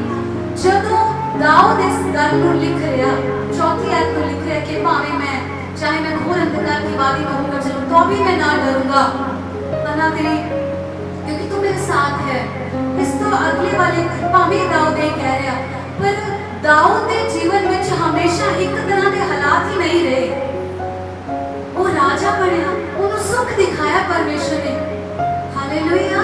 जदों दाऊद इस गल नूं लिख रहा, 4वीं आयत नूं लिख रहा कि भावें मैं चाहे मैं घोर अंधकार की वादी में होकर चलूं तो भी मैं ना डरूंगा, तना तेरी क्योंकि तू मेरे साथ है। इस तो अगले वाले भावें दाऊद ये कह रहा, पर दाऊद के जीवन में हमेशा एक तरह के हालात ही नहीं रहे। वो राजा बनया, उन्हें सुख दिखाया परमेश्वर ने। हालेलुया।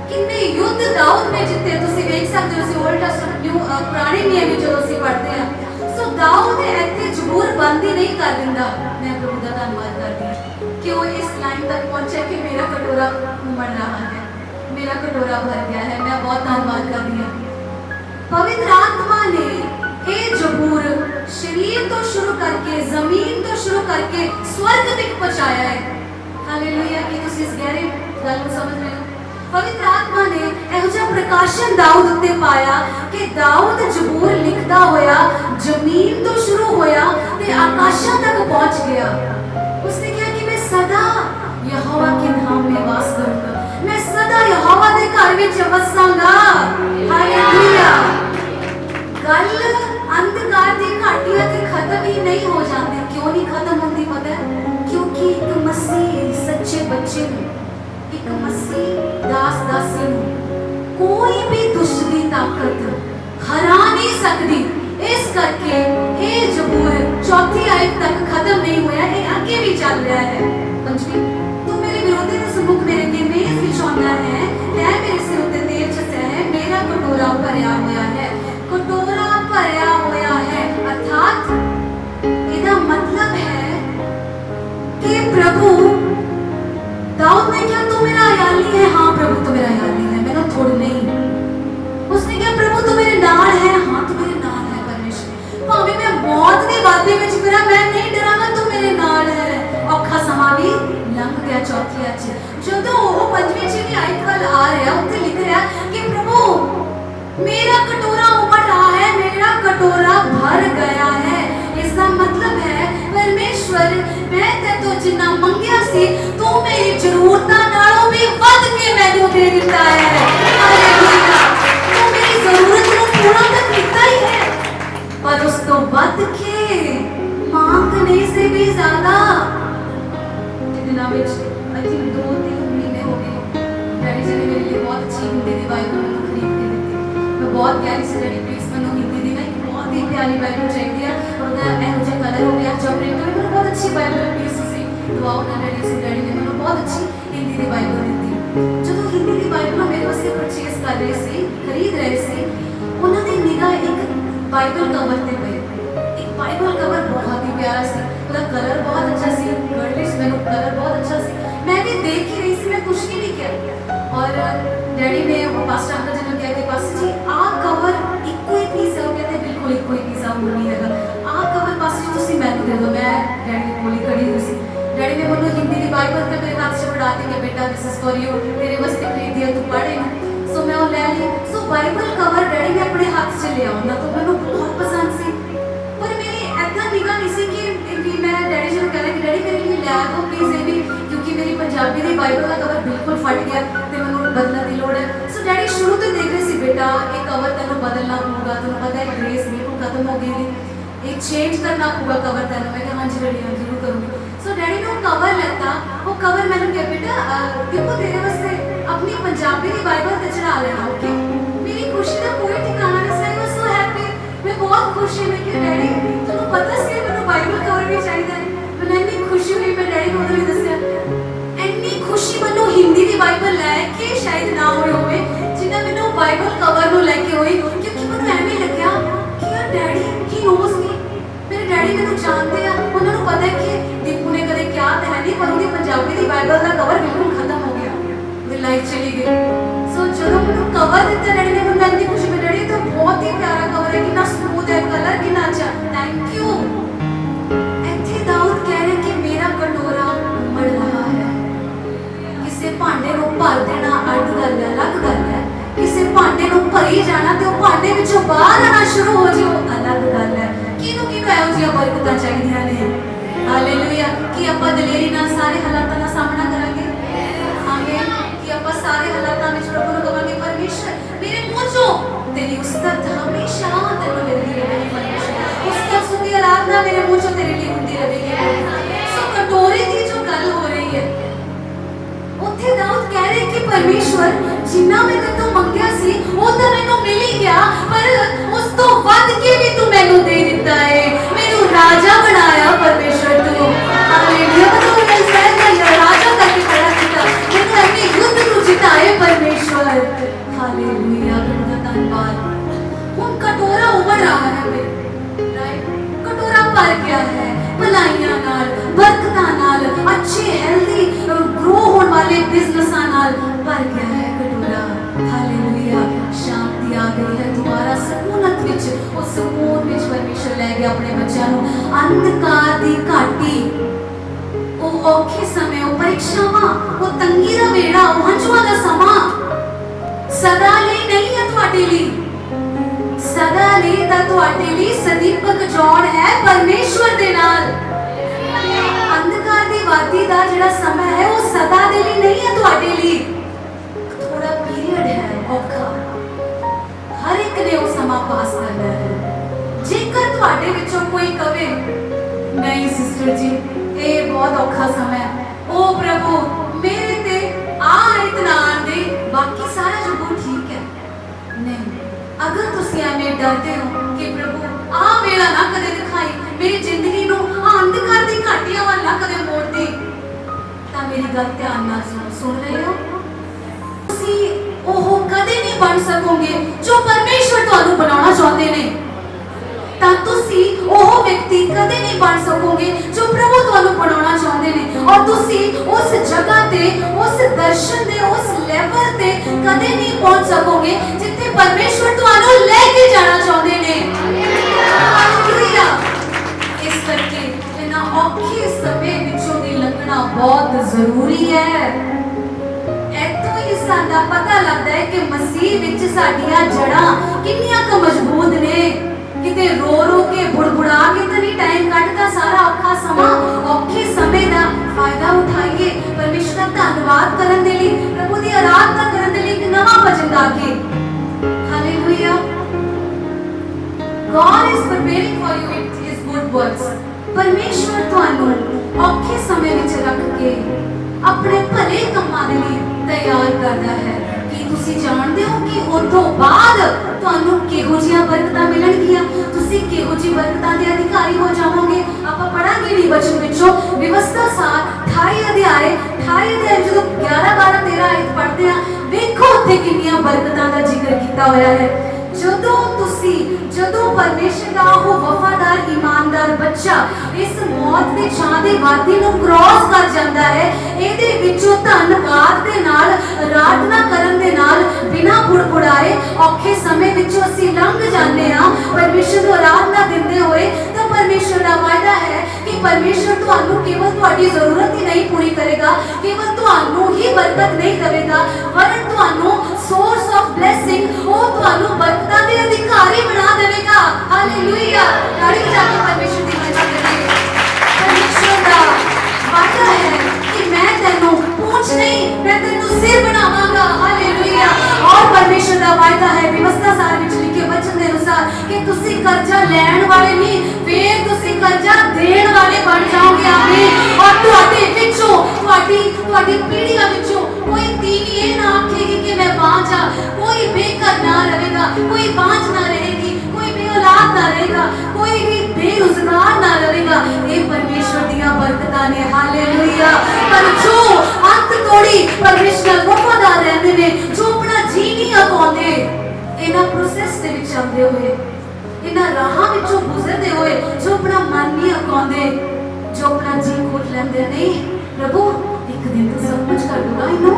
कितने युद्ध दाऊद ने जिते तुसी देख सकते हो। ओल्ड टेस्टामेंट न्यू पुराने नियम में जो ਅਸੀਂ पढ़ते हैं। सो दाऊद ਇੱਥੇ ਜ਼ਬੂਰ ਬੰਦ ਹੀ नहीं कर ਦਿੰਦਾ। मैं प्रभु का धन्यवाद करती हूँ कि वो इस लाइन तक पहुंचे कि मेरा कटोरा उमड़ रहा है, मेरा कटोरा भर गया है। मैं बहुत धन्यवाद करती हूँ। पवित्र आत्मा ने ये जबूर शरीर तो शुरू करके जमीन तो शुरू करके स्वर्ग तक पहुंचाया है। हालेलुया। कि तुसी इस गहरे गल को समझ रहे हो। पवित्र आत्मा ने ਇਹੋ ਜਿਹਾ ਪ੍ਰਕਾਸ਼ਨ ਦਾਊਦ ਉੱਤੇ ਪਾਇਆ ਕਿ ਦਾਊਦ ਜ਼ਬੂਰ ਲਿਖਦਾ ਹੋਇਆ ਜ਼ਮੀਨ ਤੋਂ ਸ਼ੁਰੂ ਹੋਇਆ ਤੇ ਆਕਾਸ਼ਾਂ ਤੱਕ ਪਹੁੰਚ ਗਿਆ। ਉਸਨੇ ਕਿਹਾ ਕਿ मैं सदा यहोवा के धाम में वास करूंगा, मैं सदा यहोवा ਦੇ ਘਰ ਵਿੱਚ ਵਸਾਂਗਾ। ਹਾਲੇਲੂਇਆ। ਗੱਲ अंधकार ਦੀ ਘਾਟੀਆਂ ਤੇ ਖਤਮ ਹੀ ਨਹੀਂ ਹੋ ਜਾਂਦੀ। ਕਿਉਂ ਨਹੀਂ ਖਤਮ ਹੁੰਦੀ ਪਤਾ ਹੈ? ਕਿਉਂਕਿ ਇੱਕ ਮਸੀਹ ਸੱਚੇ ਬੱਚੇ ਨੂੰ, ਇੱਕ ਮਸੀਹ ਦਾਸ ਦਾਸੀ ਨੂੰ ਕੋਈ ਵੀ ਦੁਸ਼ਟ ਦੀ ਤਾਕਤ ਹਰਾ ਨਹੀਂ ਸਕਦੀ। ਇਸ ਕਰਕੇ ਇਹ ਜ਼ਬੂਰ ਚੌਥੀ ਆਇਤ ਤੱਕ ਖਤਮ ਨਹੀਂ ਹੋਇਆ, ਇਹ ਅੱਗੇ ਵੀ ਚੱਲ ਰਿਹਾ ਹੈ। ਪੰਜਵੀਂ, ਤੂੰ ਮੇਰੇ ਵਿਰੋਧੀ ਦੇ ਸਨਮੁਖ ਮੇਰੇ ਤੇ ਮੇਜ਼ ਵਿਛਾਉਂਦਾ ਹੈ, ਤੈ ਮੇਰੇ ਸਿਰ ਉੱਤੇ ਤੇਲ ਚਸਿਆ ਹੈ, ਮੇਰਾ ਕਟੋਰਾ ਭਰਿਆ ਹੋਇਆ ਹੈ। ਕਟੋਰਾ ਭਰਿਆ ਹੋਇਆ ਹੈ ਅਰਥਾਤ ਇਹਦਾ मतलब है कि प्रभु, दाऊद ने क्या तू मेरा याली है? हाँ प्रभु तू मेरा याली है, मैं थोड़ नहीं। उसने क्या प्रभु तू मेरे नाल है? हाँ तू मेरे नाल है परमेश्वर। भावे मैं मौत के वादे में फिरा, मैं नहीं डरांगा, तू मेरे नाल है। औखा समा भी लंघ गया। चौथी अच जो वो पंजवीं छेवीं आयत वाल आ रहा उत्थे लिख रहा कि प्रभु मेरा कटोरा उमड़ रहा है, मेरा कटोरा भर गया है। इसका मतलब है परमेश्वर मैं ते तो जिन्ना मंगया सी तू मेरी जरूरतां नालों भी वध के मैनू दे दिता है। हालेलुया। तू मेरी जरूरत को पूरा तो कीता ही है, पर उस तो वध के मांगने से भी ज्यादा। दिनों में आई थिंक 2-3 महीने हो गए डैडी जी ने मेरे लिए बहुत अच्छी हिंदी की बाइबल खरीद के दी थी। मैं बहुत कह रही सी डैडी प्लीज मैनू हिंदी दी ना बहुत ही प्यारी बाइबल चाहिए है, ਉਹਦਾ ਇਹੋ ਜਿਹਾ ਕਲਰ ਹੋ ਗਿਆ ਜੋ ਪ੍ਰਿੰਟ ਹੋਈ। ਮੈਨੂੰ ਬਹੁਤ ਅੱਛੀ ਬਾਈਬਲ ਪਲੀਜ਼ ਤੁਸੀਂ ਦੁਆਓ ਨਾ। ਡੈਡੀ ਨੇ ਮੈਨੂੰ ਬਹੁਤ ਅੱਛੀ ਹਿੰਦੀ ਦੀ ਬਾਈਬਲ ਦਿੱਤੀ। ਜਦੋਂ ਹਿੰਦੀ ਦੀ ਬਾਈਬਲ ਮੇਰੇ ਵਾਸਤੇ ਪਰਚੇਸ ਕਰ ਰਹੇ ਸੀ, ਖਰੀਦ ਰਹੇ ਸੀ, ਉਹਨਾਂ ਦੀ ਨਿਗਾਹ ਇੱਕ ਬਾਈਬਲ ਕਵਰ ਤੇ ਪਈ। ਇੱਕ ਬਾਈਬਲ ਕਵਰ ਬਹੁਤ ਹੀ ਪਿਆਰਾ ਸੀ, ਉਹਦਾ ਕਲਰ ਬਹੁਤ ਅੱਛਾ ਸੀ, ਗਰਲਿਸ਼ ਮੈਨੂੰ ਕਲਰ ਬਹੁਤ ਅੱਛਾ ਸੀ। मैं भी देख ही रही थी, मैं कुछ भी नहीं किया। और डैडी ने पास्टर अंकल जी ने कहा कि पास्टर जी आ कवर इको ही पीस है। वो कहते बिल्कुल इको ही पीस है, नहीं हैगा आ कवर पास्टर जी तुसी मैनू दे दो। मैं डैडी के कोल ही खड़ी हुई सी। डैडी ने मैनू हिंदी की बाइबल ते मेरे हाथ से फड़ा दी कि बेटा दिस इज फॉर यू, तेरे वास्ते खरीदी है, तू पढ़ इनू। सो मैं वो ले ली। सो बाइबल कवर डैडी ने अपने हाथ से लिया होंदा तो मैनू बहुत पसंद सी। पर मेरी ऐसा निगाह नहीं सी कि मैं डैडी जी को कह रहा कि डैडी मेरे लिए ले आ दो प्लीज ये भी, क्योंकि मेरी पंजाबी दी बाइबल का कवर बिल्कुल फट गया ते मैनू बदलने की लोड़ है। सो डैडी शुरू तो देख रहे सी बेटा ये कवर तेनू बदलना पऊगा, तेनू पता है ग्रेस बिल्कुल खत्म हो गई थी, ये चेंज करना पऊगा कवर तेनू। मैं कहा हाँ जी डैडी हाँ जरूर करूँगी। सो डैडी ने वो कवर लेता, वो कवर मैंने कहा बेटा देखो तेरे वास्ते अपनी पंजाबी की बाइबल ते चढ़ा लेना। ओके मेरी खुशी का कोई ठिकाना नहीं सी। सो हैप्पी, मैं बहुत खुश हूँ। मैं क्या डैडी तेनू पता सी मैनू बाइबल कवर भी चाहिए। मैं इन्नी खुशी हुई, मैं डैडी को भी दसिया ਇੰਨੀ ਖੁਸ਼ੀ ਮੈਨੂੰ ਹਿੰਦੀ ਦੀ ਬਾਈਬਲ ਲੈ ਕੇ ਸ਼ਾਇਦ ਨਾ ਹੋਈ ਹੋਵੇ ਜਿੰਨਾ ਮੈਨੂੰ ਬਾਈਬਲ ਕਵਰ ਨੂੰ ਲੈ ਕੇ ਹੋਈ, ਕਿਉਂਕਿ ਮੈਨੂੰ ਐਵੇਂ ਲੱਗਿਆ ਕਿ ਯਾਰ ਡੈਡੀ ਹੀ ਨੋਸ ਮੀ। ਮੇਰੇ ਡੈਡੀ ਮੈਨੂੰ ਜਾਣਦੇ ਆ, ਉਹਨਾਂ ਨੂੰ ਪਤਾ ਹੈ ਕਿ ਦੀਪੂ ਨੇ ਕਦੇ ਕਿਹਾ ਤਾਂ ਹੈ ਨਹੀਂ, ਪਰ ਉਹਦੀ ਪੰਜਾਬੀ ਦੀ ਬਾਈਬਲ ਦਾ ਕਵਰ ਬਿਲਕੁਲ ਖਤਮ ਹੋ ਗਿਆ, ਉਹਦੀ ਲਾਈਫ ਚਲੀ ਗਈ। ਸੋ ਜਦੋਂ ਮੈਨੂੰ ਕਵਰ ਦਿੱਤਾ ਡੈਡੀ ਨੇ, ਮੈਨੂੰ ਇੰਨੀ ਖੁਸ਼ੀ। ਮੇਰੇ ਡੈਡੀ ਤਾਂ ਬਹੁਤ ਹੀ ਪਿਆਰਾ ਕਵਰ ਹੈ, ਕਿੰਨਾ ਸਮੂਥ ਹੈ, ਕਲਰ ਕਿੰਨਾ ਅੱਛਾ। Thank you. ਇੱਥੇ ਦਾਊਦ ਕਹਿ ਰਿਹਾ ਕਿ ਮੇਰਾ ਕਟੋਰਾ ਉਮੜ ਰਹਾ ਹੈ। ਕਿਸੇ ਭਾਂਡੇ ਨੂੰ ਭਰ ਦੇਣਾ ਅੱਡ ਗੱਲ ਹੈ, ਅਲੱਗ ਗੱਲ ਹੈ। ਕਿਸੇ ਭਾਂਡੇ ਨੂੰ ਭਰੀ ਜਾਣਾ ਤੇ ਉਹ ਭਾਂਡੇ ਵਿੱਚੋਂ ਬਾਹਰ ਆਣਾ ਸ਼ੁਰੂ ਹੋ ਜਾਏ, ਉਹ ਅਲੱਗ ਗੱਲ ਹੈ। ਕਿਹਨੂੰ ਇਹੋ ਜਿਹੀਆਂ ਬਰਕਤਾਂ ਚਾਹੀਦੀਆਂ ਨੇ? ਹਾਲੇਲੂਇਆ। ਕਿ ਆਪਾਂ ਦਲੇਰੀ ਨਾਲ ਸਾਰੇ ਹਾਲਾਤਾਂ ਦਾ ਸਾਹਮਣਾ ਕਰਾਂਗੇ। ਆਮੀਨ। ਕਿ ਆਪਾਂ ਸਾਰੇ ਹਾਲਾਤਾਂ ਵਿੱਚ ਪ੍ਰਭੂ ਨੂੰ ਕਹਾਂਗੇ ਪਰਮੇਸ਼ਰ ਮੇਰੇ ਮੂੰਹ ਚੋਂ ਤੇਰੀ ਉਸਤਤ ਹਮੇਸ਼ਾ ਤੈਨੂੰ ਮਿਲਦੀ ਰਹੇਗੀ। ਪਰਮੇਸ਼ਰ ਉਸਤਤ ਸੁਣੀ ਆਰਾਧਨਾ ਮੇਰੇ ਮੂੰਹ ਚੋਂ ਤੇਰੇ ਲਈ ਹੁੰਦੀ ਰਹੇਗੀ। ਸੋ ਕਟੋਰੇ ਦੀ ਜੋ ਗੱਲ ਹੋ ਰਹੀ ਹੈ ਉੱਥੇ ਦਾਊਦ ਕਹਿ ਰਿਹਾ ਕਿ परमेश्वर जिन्ना मैं तेरे तो मंगया सी वो तो मैनू मिल ही गया, पर उस तो वध के भी तू मैनू दे दिता है, मैनू राजा बनाया परमेश्वर तू। हालेलुया। तो मैं इस्राएल का राजा करके खड़ा किया, मैनू अपने युद्ध तू जिताए परमेश्वर। हालेलुया। तेरा धन्यवाद। हुण कटोरा उमड़ रहा है मेरे, राइट? कटोरा भर गया है भलाइयां नाल, बरकतां नाल, अच्छे हेल्दी ग्रो होने वाले बिजनेसां नाल भर गया है कटोरा। हालेलुया। शांति आ गई है दोबारा सकूनत विच, उस सकून विच परमेश्वर ले गया अपने बच्चों को। अंधकार दी घाटी, ਉਹ ਔਖੇ ਸਮੇਂ, ਉਹ ਪਰੀक्षावां, ਉਹ ਤੰਗੀ ਦਾ ਵੇੜਾ, ਉਹ ਹੰਝੂਆਂ ਦਾ ਸਮਾਂ ਸਦਾ ਲਈ ਨਹੀਂ ਹੈ ਤੁਹਾਡੇ ਲਈ। सदा ਲਈ ਤਾਂ ਤੁਹਾਡੇ ਲਈ ਸਦੀਪਕ ਜੋੜ ਹੈ ਪਰਮੇਸ਼ਵਰ ਦੇ ਨਾਲ। ਅੰਧਕਾਰ ਦੀ ਵਾਦੀ ਦਾ ਜਿਹੜਾ ਸਮਾਂ ਹੈ ਉਹ ਸਦਾ ਦੇ ਲਈ ਨਹੀਂ ਹੈ ਤੁਹਾਡੇ ਲਈ, ਥੋੜਾ ਪੀਰੀਅਡ ਹੈ ਔਖਾ। ਹਰ ਇੱਕ ਨੇ ਉਹ ਸਮਾਂ ਪਾਸ ਕਰਨਾ ਹੈ। ਜੇਕਰ ਤੁਹਾਡੇ ਵਿੱਚੋਂ ਕੋਈ ਕਵੇ ਨਹੀਂ ਸਿਸਟਰ ਜੀ ਇਹ ਬਹੁਤ ਔਖਾ ਸਮਾਂ ਹੈ, ਉਹ ਪ੍ਰਭੂ ਮੇਰੇ ਤੇ ਆ ਇਤਨਾਨ ਦੇ, ਬਾਕੀ ਸਾਰਾ ਜੋ ਠੀਕ ਹੈ, ਨਹੀਂ। अगर तुसी एवें डरते हो कि प्रभु आ वेला ना कदे दिखाई, मेरी जिंदगी नू आ अंधकार दी घाटियां वाल ना कदे मोड़ दे, तां मेरी गल ध्यान नाल सुन रहे हो। तुसी ओह कदे नहीं बन सकोगे जो परमेश्वर तुहानू बनाना चाहते ने, तां तुसी ओह व्यक्ति कदे नहीं बन सकोगे जो प्रभु तुहानू बनाना चाहते ने। और तुसी उस जगह ते, उस दर्शन दे, उस लेवल ते कदे नहीं पहुंच सकोगे जिथे परमेश्वर तुहानू लेके जाना चाहते ने। हालेलुया। इस करके इन्हां औखे समय विचों दी लंघना बहुत जरूरी है। इत्थों ही साडा पता लगदा है कि मसीह विच साडीआं जड़ां किन्नियां क मजबूत ने। किते रो रो के बुड़बुड़ा के तो नहीं टाइम कटदा सारा औखा समा। औखे समय दा फायदा उठाइए, परमेश्वर दा धन्यवाद करन दे लई, प्रभु दी आराधना करन दे लई एक नवा भजन गा के। Hallelujah. God is preparing for you his good works। परमेश्वर तुहानू औखे समय विच रख के अपने भले कामां दे लई तैयार करदा है। कि तुसी जानदे हो कि उस तो बाद तुहानू किहो जिहियां बरकतां मिलणगीਆਂ, तुसी किहो जी बरकतां दे अधिकारी हो जाओगे। आपां पढ़ांगे नहीं वचन विचों व्यवस्था सार 28 अध्याय जो 11 12 13 आयत पढ़दे आ, वेखो उत्थे किन्नियां बरकतां दा जिक्र कीता होया है। जदों परमेश्वर दा वो वफादार ईमानदार बच्चा इस मौत दे छां दे वादी नूं क्रॉस कर जांदा है, ਇਹਦੇ ਵਿੱਚੋਂ ਧੰਨਵਾਦ ਦੇ ਨਾਲ, ਆਰਾਧਨਾ ਕਰਨ ਦੇ ਨਾਲ, ਬਿਨਾਂ ਬੁੜਬੁੜਾਏ ਔਖੇ ਸਮੇਂ ਵਿੱਚੋਂ ਅਸੀਂ ਲੰਘ ਜਾਂਦੇ ਹਾਂ ਪਰਮੇਸ਼ਰ ਨੂੰ ਆਰਾਧਨਾ ਦਿੰਦੇ ਹੋਏ। ਤਾਂ ਪਰਮੇਸ਼ਰ ਦਾ ਵਾਅਦਾ ਹੈ ਕਿ ਪਰਮੇਸ਼ਰ ਤੁਹਾਨੂੰ ਕੇਵਲ ਤੁਹਾਡੀ ਜ਼ਰੂਰਤ ਹੀ ਨਹੀਂ ਪੂਰੀ ਕਰੇਗਾ, ਕੇਵਲ ਤੁਹਾਨੂੰ ਹੀ ਬਰਕਤ ਨਹੀਂ ਦੇਵੇਗਾ, ਵਰਨ ਤੁਹਾਨੂੰ ਸੋਰਸ ਆਫ ਬਲੇਸਿੰਗ, ਉਹ ਤੁਹਾਨੂੰ ਬਰਕਤਾਂ ਦੇ ਅਧਿਕਾਰੀ ਬਣਾ ਦੇਵੇਗਾ। ਹਾਲੇਲੂਇਆ। ਤਾੜੀ ਵਜਾ ਕੇ ਪਰਮੇਸ਼ਰ ਦੀ ਮਹਿਮਾ ਕਰੀਏ। परमेश्वर का वादा है कि मैं तेनू पूंछ नहीं, मैं तेनू सिर बनावांगा। हालेलुया। और परमेश्वर का वादा है व्यवस्था सार विच लिखे वचन के अनुसार कि तुसी कर्जा लैण वाले नहीं, फिर तुसी कर्जा देण वाले बन जाओगे। आमीन। और तुहाडे विचों, तुहाडी पीढ़ियां विचों कोई तीवी ये ना आखेगी कि मैं बांझ आ, कोई बेघर ना रहेगा, कोई बांझ ना रहेगी, कोई बेऔलाद ना रहेगा, कोई भी बेरोजगार ना रहेगा। ये परमेश्वर दिया बरकतां ने। हालेलुया। पर जो अंत तोड़ी परमेश्वर वफादार रहंदे ने, जो अपना जी नहीं अकाउंदे, इन्हां प्रोसेस दे विच चलदे होए, इन्हां राहां विचों गुजरदे होए, जो अपना मन नहीं अकाउंदे, जो अपना जी खोट लेंदे, नहीं प्रभु एक दिन तो सब कुछ कर दूंगा, इन्हों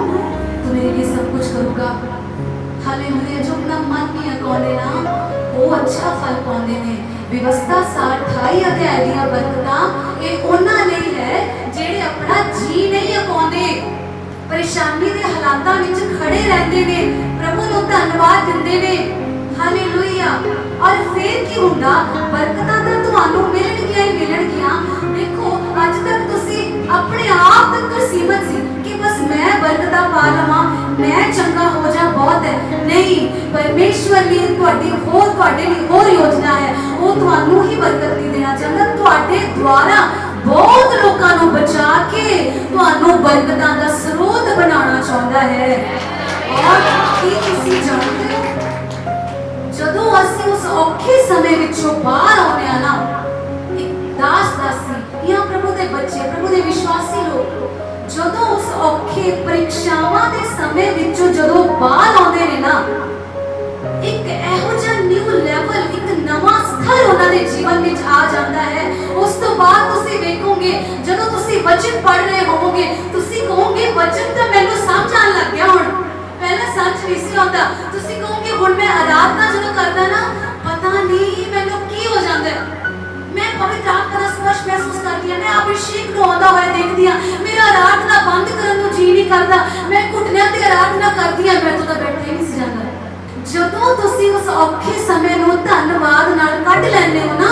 तू मेरे लिए सब कुछ करूंगा। हालेलुया। जो अपना मन नहीं अकाउंदे ना, वो अच्छा फल पाउंदे ने। व्यवस्था सार 28 अध्याय ਦੀਆਂ ਬਰਕਤਾਂ ਇਹ ਉਹਨਾਂ ਲਈ ਹੈ ਜਿਹੜੇ ਆਪਣਾ ਜੀ ਨਹੀਂ ਅਕਾਉਂਦੇ, ਪਰੇਸ਼ਾਨੀ ਦੇ ਹਾਲਾਤਾਂ ਵਿੱਚ ਖੜੇ ਰਹਿੰਦੇ ਨੇ, ਪ੍ਰਭੂ ਨੂੰ ਧੰਨਵਾਦ ਦਿੰਦੇ ਨੇ। ਹਾਲੇਲੂਇਆ। ਔਰ ਫਿਰ ਕੀ ਹੁੰਦਾ, ਬਰਕਤਾਂ ਤਾਂ ਤੁਹਾਨੂੰ ਮਿਲਣਗੀਆਂ ਹੀ ਮਿਲਣਗੀਆਂ। ਦੇਖੋ ਅੱਜ ਤੱਕ ਤੁਸੀਂ ਆਪਣੇ ਆਪ ਤੱਕ ਸੀਮਤ ਸੀ ਕਿ ਬਸ ਮੈਂ ਬਰਕਤਾਂ ਪਾ ਲਵਾਂ, मैं चंगा हो जा बहुत है, नहीं। परमेश्वर लिए ਤੁਹਾਡੇ ਲਈ ਹੋਰ योजना है। वो ਤੁਹਾਨੂੰ ही बरकत नहीं देना चाहता, ਤੁਹਾਡੇ द्वारा बहुत लोगों को बचा के तुहानू बरकतां दा स्रोत बनाना चाहता है। और की तुसी जानते हो जदों असीं उस औखे समय विचों बाहर आउंदे आ ना, एक दास दासी या प्रभु दे बच्चे, प्रभु दे विश्वासी लोग जदों उस औखे परीक्षावां दे समय विचों जदों बाहर आउंदे ने ना, एक एहो जिहा न्यू लैवल, एक नवां स्तर उन्हां दे जीवन विच आ जांदा है। उस तो बाद तुसीं वेखोगे जदों तुसीं वचन पढ़ रहे होवोगे, तुसीं कहोगे वचन तां मैनूं समझ आउण लग गया हुण, पहले समझ नहीं सी आउंदा। तुसीं कहोगे हुण मैं आराधना जदों करदा ना, पता नहीं मैनूं की हो जांदा है, मैं पवित्र आत्मा दा स्पर्श महसूस करदी हां, मैं अभिषेक नूं आउंदा होया देखदी हां, मेरा आराधना बंद करन नूं जी नहीं करदा, मैं घुटनिਆਂ ते आराधना करदी हां, मैं तो बैठे नहीं सी जांदा। ਜਦੋਂ ਤੁਸੀਂ ਉਸ ਔਖੇ ਸਮੇਂ ਨੂੰ ਧੰਨਵਾਦ ਨਾਲ ਕੱਢ ਲੈਂਦੇ ਹੋ ਨਾ,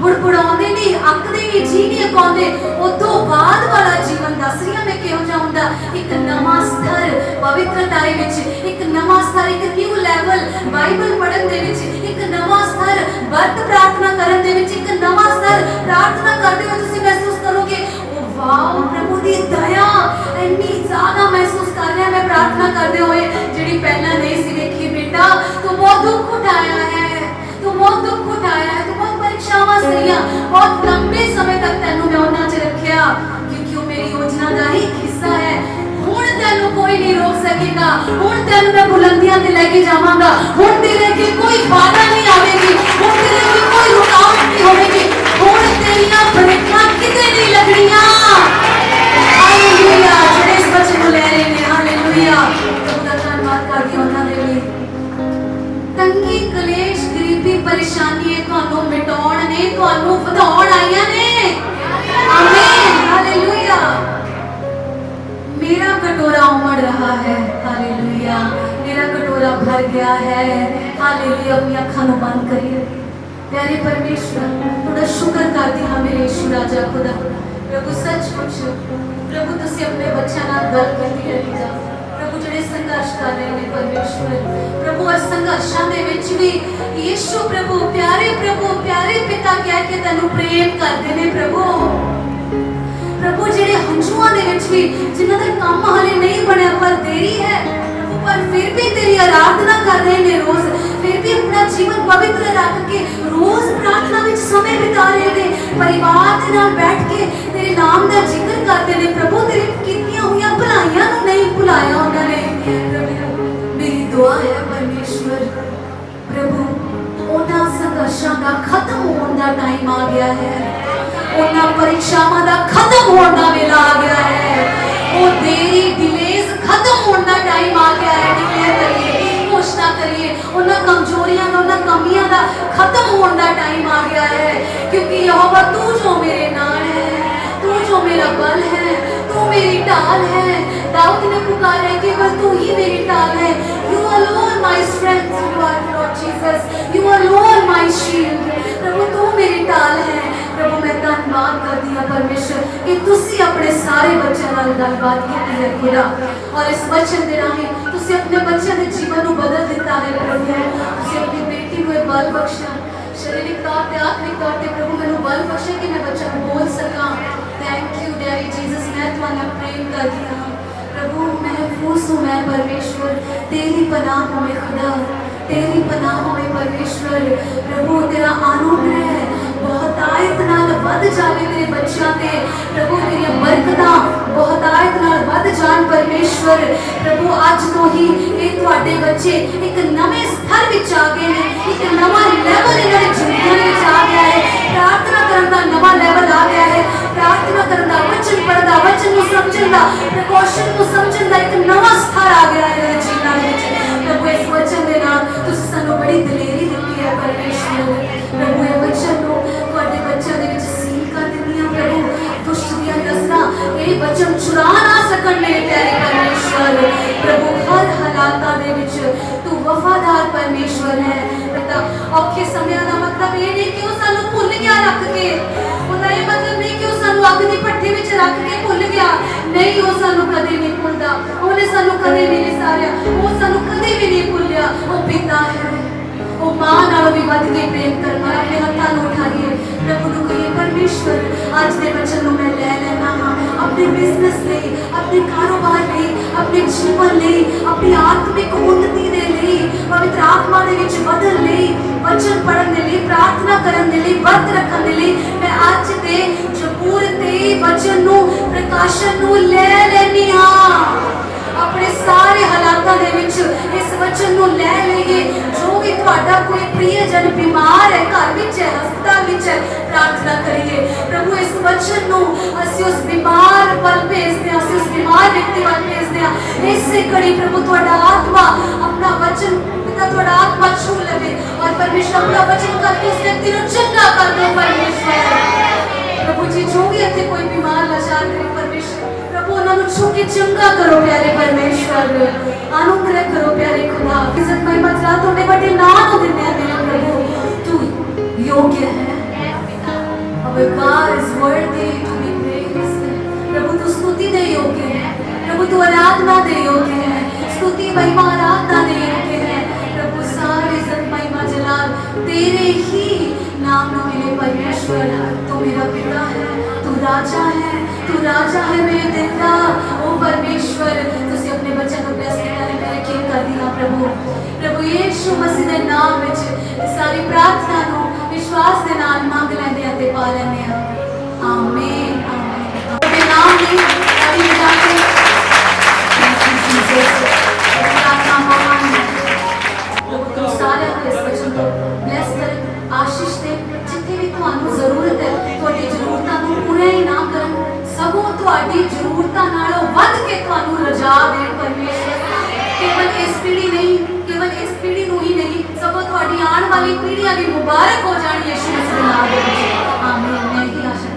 ਬੁੜਬੁੜਾਉਂਦੇ ਨਹੀਂ, ਅੱਕਦੇ ਨਹੀਂ, ਜੀ ਨਹੀਂ ਅਕਾਉਂਦੇ, ਉਦੋਂ ਬਾਅਦ ਵਾਲਾ ਜੀਵਨ ਦੱਸ ਰਹੀ ਹਾਂ ਮੈਂ ਕਿਹੋ ਜਿਹਾ ਹੁੰਦਾ। ਇੱਕ ਨਵਾਂ ਸਤਰ ਪਵਿੱਤਰਤਾਈ ਵਿੱਚ, ਇੱਕ ਨਵਾਂ ਸਤਰ, ਇੱਕ ਨਿਊ ਲੈਵਲ ਬਾਈਬਲ ਪੜ੍ਹਨ ਦੇ ਵਿੱਚ, ਇੱਕ ਨਵਾਂ ਸਤਰ ਵਰਤ ਪ੍ਰਾਰਥਨਾ ਕਰਨ ਦੇ ਵਿੱਚ, ਇੱਕ ਨਵਾਂ ਸਤਰ ਪ੍ਰਾਰਥਨਾ ਕਰਦੇ ਹੋ ਤੁਸੀਂ ਮਹਿਸੂਸ ਕਰੋਗੇ वाओ प्रभु दी दया इतनी ज्यादा महसूस कर रहा मैं प्रार्थना करते हुए जिहड़ी पहला नहीं सी देखी। बेटा तू बहुत दुख उठाया है, तू बहुत दुख उठाया है, तू बहुत परीक्षावां सहियां, बहुत लंबे समय तक तैनूं मैं उन्हां च रखिया क्योंकि वो मेरी योजना का ही हिस्सा है। हुण तैनूं कोई नहीं रोक सकेगा, हुण तैनूं मैं बुलंदियां ते लेके जावांगा, हुण तेरे अगे कोई बाधा नहीं आवेगी, हुण तेरे अगे कोई रुकावट नहीं होवेगी, हुण तेरियां ब्रेकां किते नहीं लगणीਆਂ। हालेलुया ਜਿਹੜੇ ਇਸ ਬੱਚੇ ਨੂੰ ਲੈ ਰਹੇ ਨੇ, ਹਾਲੇਲੂया ਪ੍ਰਭੂ ਦਾ ਧੰਨਵਾਦ ਕਰਦੀ ਉਹਨਾਂ ਦੇ ਲਈ। ਤੰਗੀ ਕਲੇਸ਼ ਗਰੀਬੀ ਪਰੇਸ਼ਾਨੀ ਤੁਹਾਨੂੰ ਮਿਟਾਉਣ ਨੇ, ਤੁਹਾਨੂੰ ਵਧਾਉਣ ਆਈਆਂ ਨੇ। ਆਮੀਨ हालेलुया। मेरा कटोरा उमड़ रहा है, हालेलुया, मेरा कटोरा भर गया है, हालेलुया। अपनी अखां नूं बंद करिए। प्यारे परमेश्वर थोड़ा शुक्र करती हाँ मेरे यीशु राजा खुदा प्रभु, सचमुच प्रभु तुसीं अपने बच्चों नाल गल करदी रही जा प्रभु, जिहड़े संघर्ष कर रहे हैं परमेश्वर प्रभु, इस संघर्षां दे विच भी यीशु प्रभु प्यारे पिता कह के तैनूं प्रेम करदे ने प्रभु। प्रभु जिहड़े हंझुआं दे विच भी जिन्हां दा काम हाले नहीं बनिया पर देरी है प्रभु, पर फिर भी तेरी आराधना कर रहे हैं रोज, फिर भी अपना जीवन पवित्र रख के रोज प्रार्थना विच समय बिता रहे हैं, परिवार के नाल बैठ के तेरे नाम का जिक्र करते हैं प्रभु, तेरी कीतियां हुई भलाइयां नूं नहीं भुलाया उन्होंने। मेरी दुआ है परमेश्वर प्रभु, उन्हां संघर्षां का खत्म होने का टाइम आ गया है, उन्हां परीक्षावां का खत्म होने का वेला आ गया है, वो देरी डिलेज खत्म होने का टाइम आ गया है। डिक्लेयर करिए, घोषणा करिए, उन्हां कमजोरियां का, उन्हां कमियां का खत्म होने का टाइम आ गया है, क्योंकि यहोवा तू जो मेरे नाल है, तू जो मेरा बल है, तू मेरी ढाल है। दाऊद ने पुकारा है केवल तू ही मेरी ढाल है। You alone my strength, you are Lord Jesus, you alone my shield. प्रभु तू मेरी ढाल है प्रभु। मैं धन्यवाद करती हूँ परमेश्वर कि तुसी अपने सारे बच्चों नाल गलबात की है खुदा, और इस वचन के राही तुसी अपने बच्चों के जीवन को बदल दिता है प्रभु। तुसी अपनी बेटी को बल बख्शा, शारीरिक तौर पर आत्मिक तौर पर प्रभु मैनू बल बख्शा कि मैं बच्चा बोल सका। थैंक यू डैडी जीसस, मैं तुहानू प्रेम करती हूँ प्रभु। महफूज हूँ मैं परमेश्वर, तेरी पनाह में खुदा, तेरी पनाह में परमेश्वर प्रभु। तेरा अनुग्रह बहुतायत नाल वध जावे मेरे बच्चों ते प्रभु, तेरी बरकतां बहुतायत नाल वध जान परमेश्वर प्रभु। अज तो ही ये तुहाडे बच्चे एक नवे स्तर विच आ गए हैं, एक नवा लैवल इन्हां दी जिंदगी विच आ गया है। प्रार्थना करन दा नवा लैवल आ गया है, प्रार्थना करन दा, वचन पढ़न दा, वचन नूं समझण दा, प्रिकॉशन नूं समझण दा एक नवा स्तर आ गया है जीवन विच प्रभु। इस वचन दे नाल तुसीं सानूं बड़ी दलेरी दित्ती है परमेश्वर प्रभु। ये वचन नूं तुहाडे बच्चों दे विच सील कर दिंदी हां प्रभु। दुष्ट दियां नज़रां ये वचन चुरा ना सकण मेरे प्यारे परमेश्वर प्रभु। हर हालातां दे विच तू वफादार परमेश्वर है बेटा। औखे समय का मतलब ये नहीं कि वो सानू भुल गया रख के, उसका ये मतलब नहीं कि वो सानू अग दी भट्ठी विच रख के भुल गया, नहीं वो सानू कदे नहीं भुलदा, उन्हें सानू कदे भी नहीं सारिया, वो सानू कदे भी नहीं भुलिया। वो पिता है, वो मां नालों भी वध के प्रेम करना। अपने हत्थां नूं उठाइए, प्रभु नूं कहिए परमेश्वर अज दे वचन नूं मैं ले लेना हां, अपने बिजनेस लई, अपने कारोबार लई, अपने जीवन लई, अपनी आत्मिक उन्नति दे लई, पवित्र आत्मा दे विच वधन लई, वचन पढ़न दे लई, प्रार्थना करन दे लई, व्रत रखन दे लई मैं अज दे जबूर ते वचन नूं प्रकाशन नूं ले लेनी हां। अपने सारे हालातां दे विच इस वचन नूं ले लईए। जो भी तुहाडा कोई प्रियजन बीमार है, घर विच है, हस्पताल विच है, प्रार्थना करिए प्रभु इस वचन नूं असीं उस बीमार वल भेजदे हां, असीं उस बीमार व्यक्ति वल भेजदे हां। इसे घड़ी प्रभु तुहाडा आत्मा अपना वचन पिता तुहाडा आत्मा छू लवे और परमेश्वर अपना वचन करके उस व्यक्ति नूं चंगा कर दो परमेश्वर। प्रभु जी जो भी इत्थे कोई बीमार लाचार करे परमेश्वर प्रभु उन्हां नूं छू के चंगा करो प्यारे परमेश्वर, अनुग्रह करो प्यारे खुदा। इज्जत महिमा जला तुहाडे बड़े नाम नूं दिंदे हां मेरे प्रभु, तू योग्य है। Our God is worthy to be praised। प्रभु तू स्तुति दे योग्य है, प्रभु तू आराधना दे योग्य है, स्तुति महिमा आराधना दे योग्य है। प्रभु सारी इज्जत महिमा जलाल तेरे ही नाम में मिले परमेश्वर। तू मेरा पिता है, तू राजा है, तू राजा है मेरे दिल का। ओ परमेश्वर तुसी अपने बच्चों को ब्लेस किया है, मेरे कीम कर दिया प्रभु। प्रभु यीशु मसीह दे नाम विच सारी प्रार्थना नु विश्वास दे नाल मंग लैंदे अते पा लैंदे हां। आमीन आमीन। अपने नाम दी ताली बजा के प्रार्थना महान है। प्रभु तुम सारे इस वचन को ब्लेस करे, आशीष दे। जिथे भी तुहानू जरूरत है तुहाडी जरूरतां नू पूरा ही ना करन, सगों तुहाडी जरूरतां नालों वध के तुहानू रजा देण परमेश्वर। केवल इस पीढ़ी नहीं, केवल इस पीढ़ी नू ही नहीं, सगों तुहाडी आने वाली पीढ़ियां भी मुबारक हो जाण यीशु मसीह दे नाम दे विच। आमीन। मैं ही आशा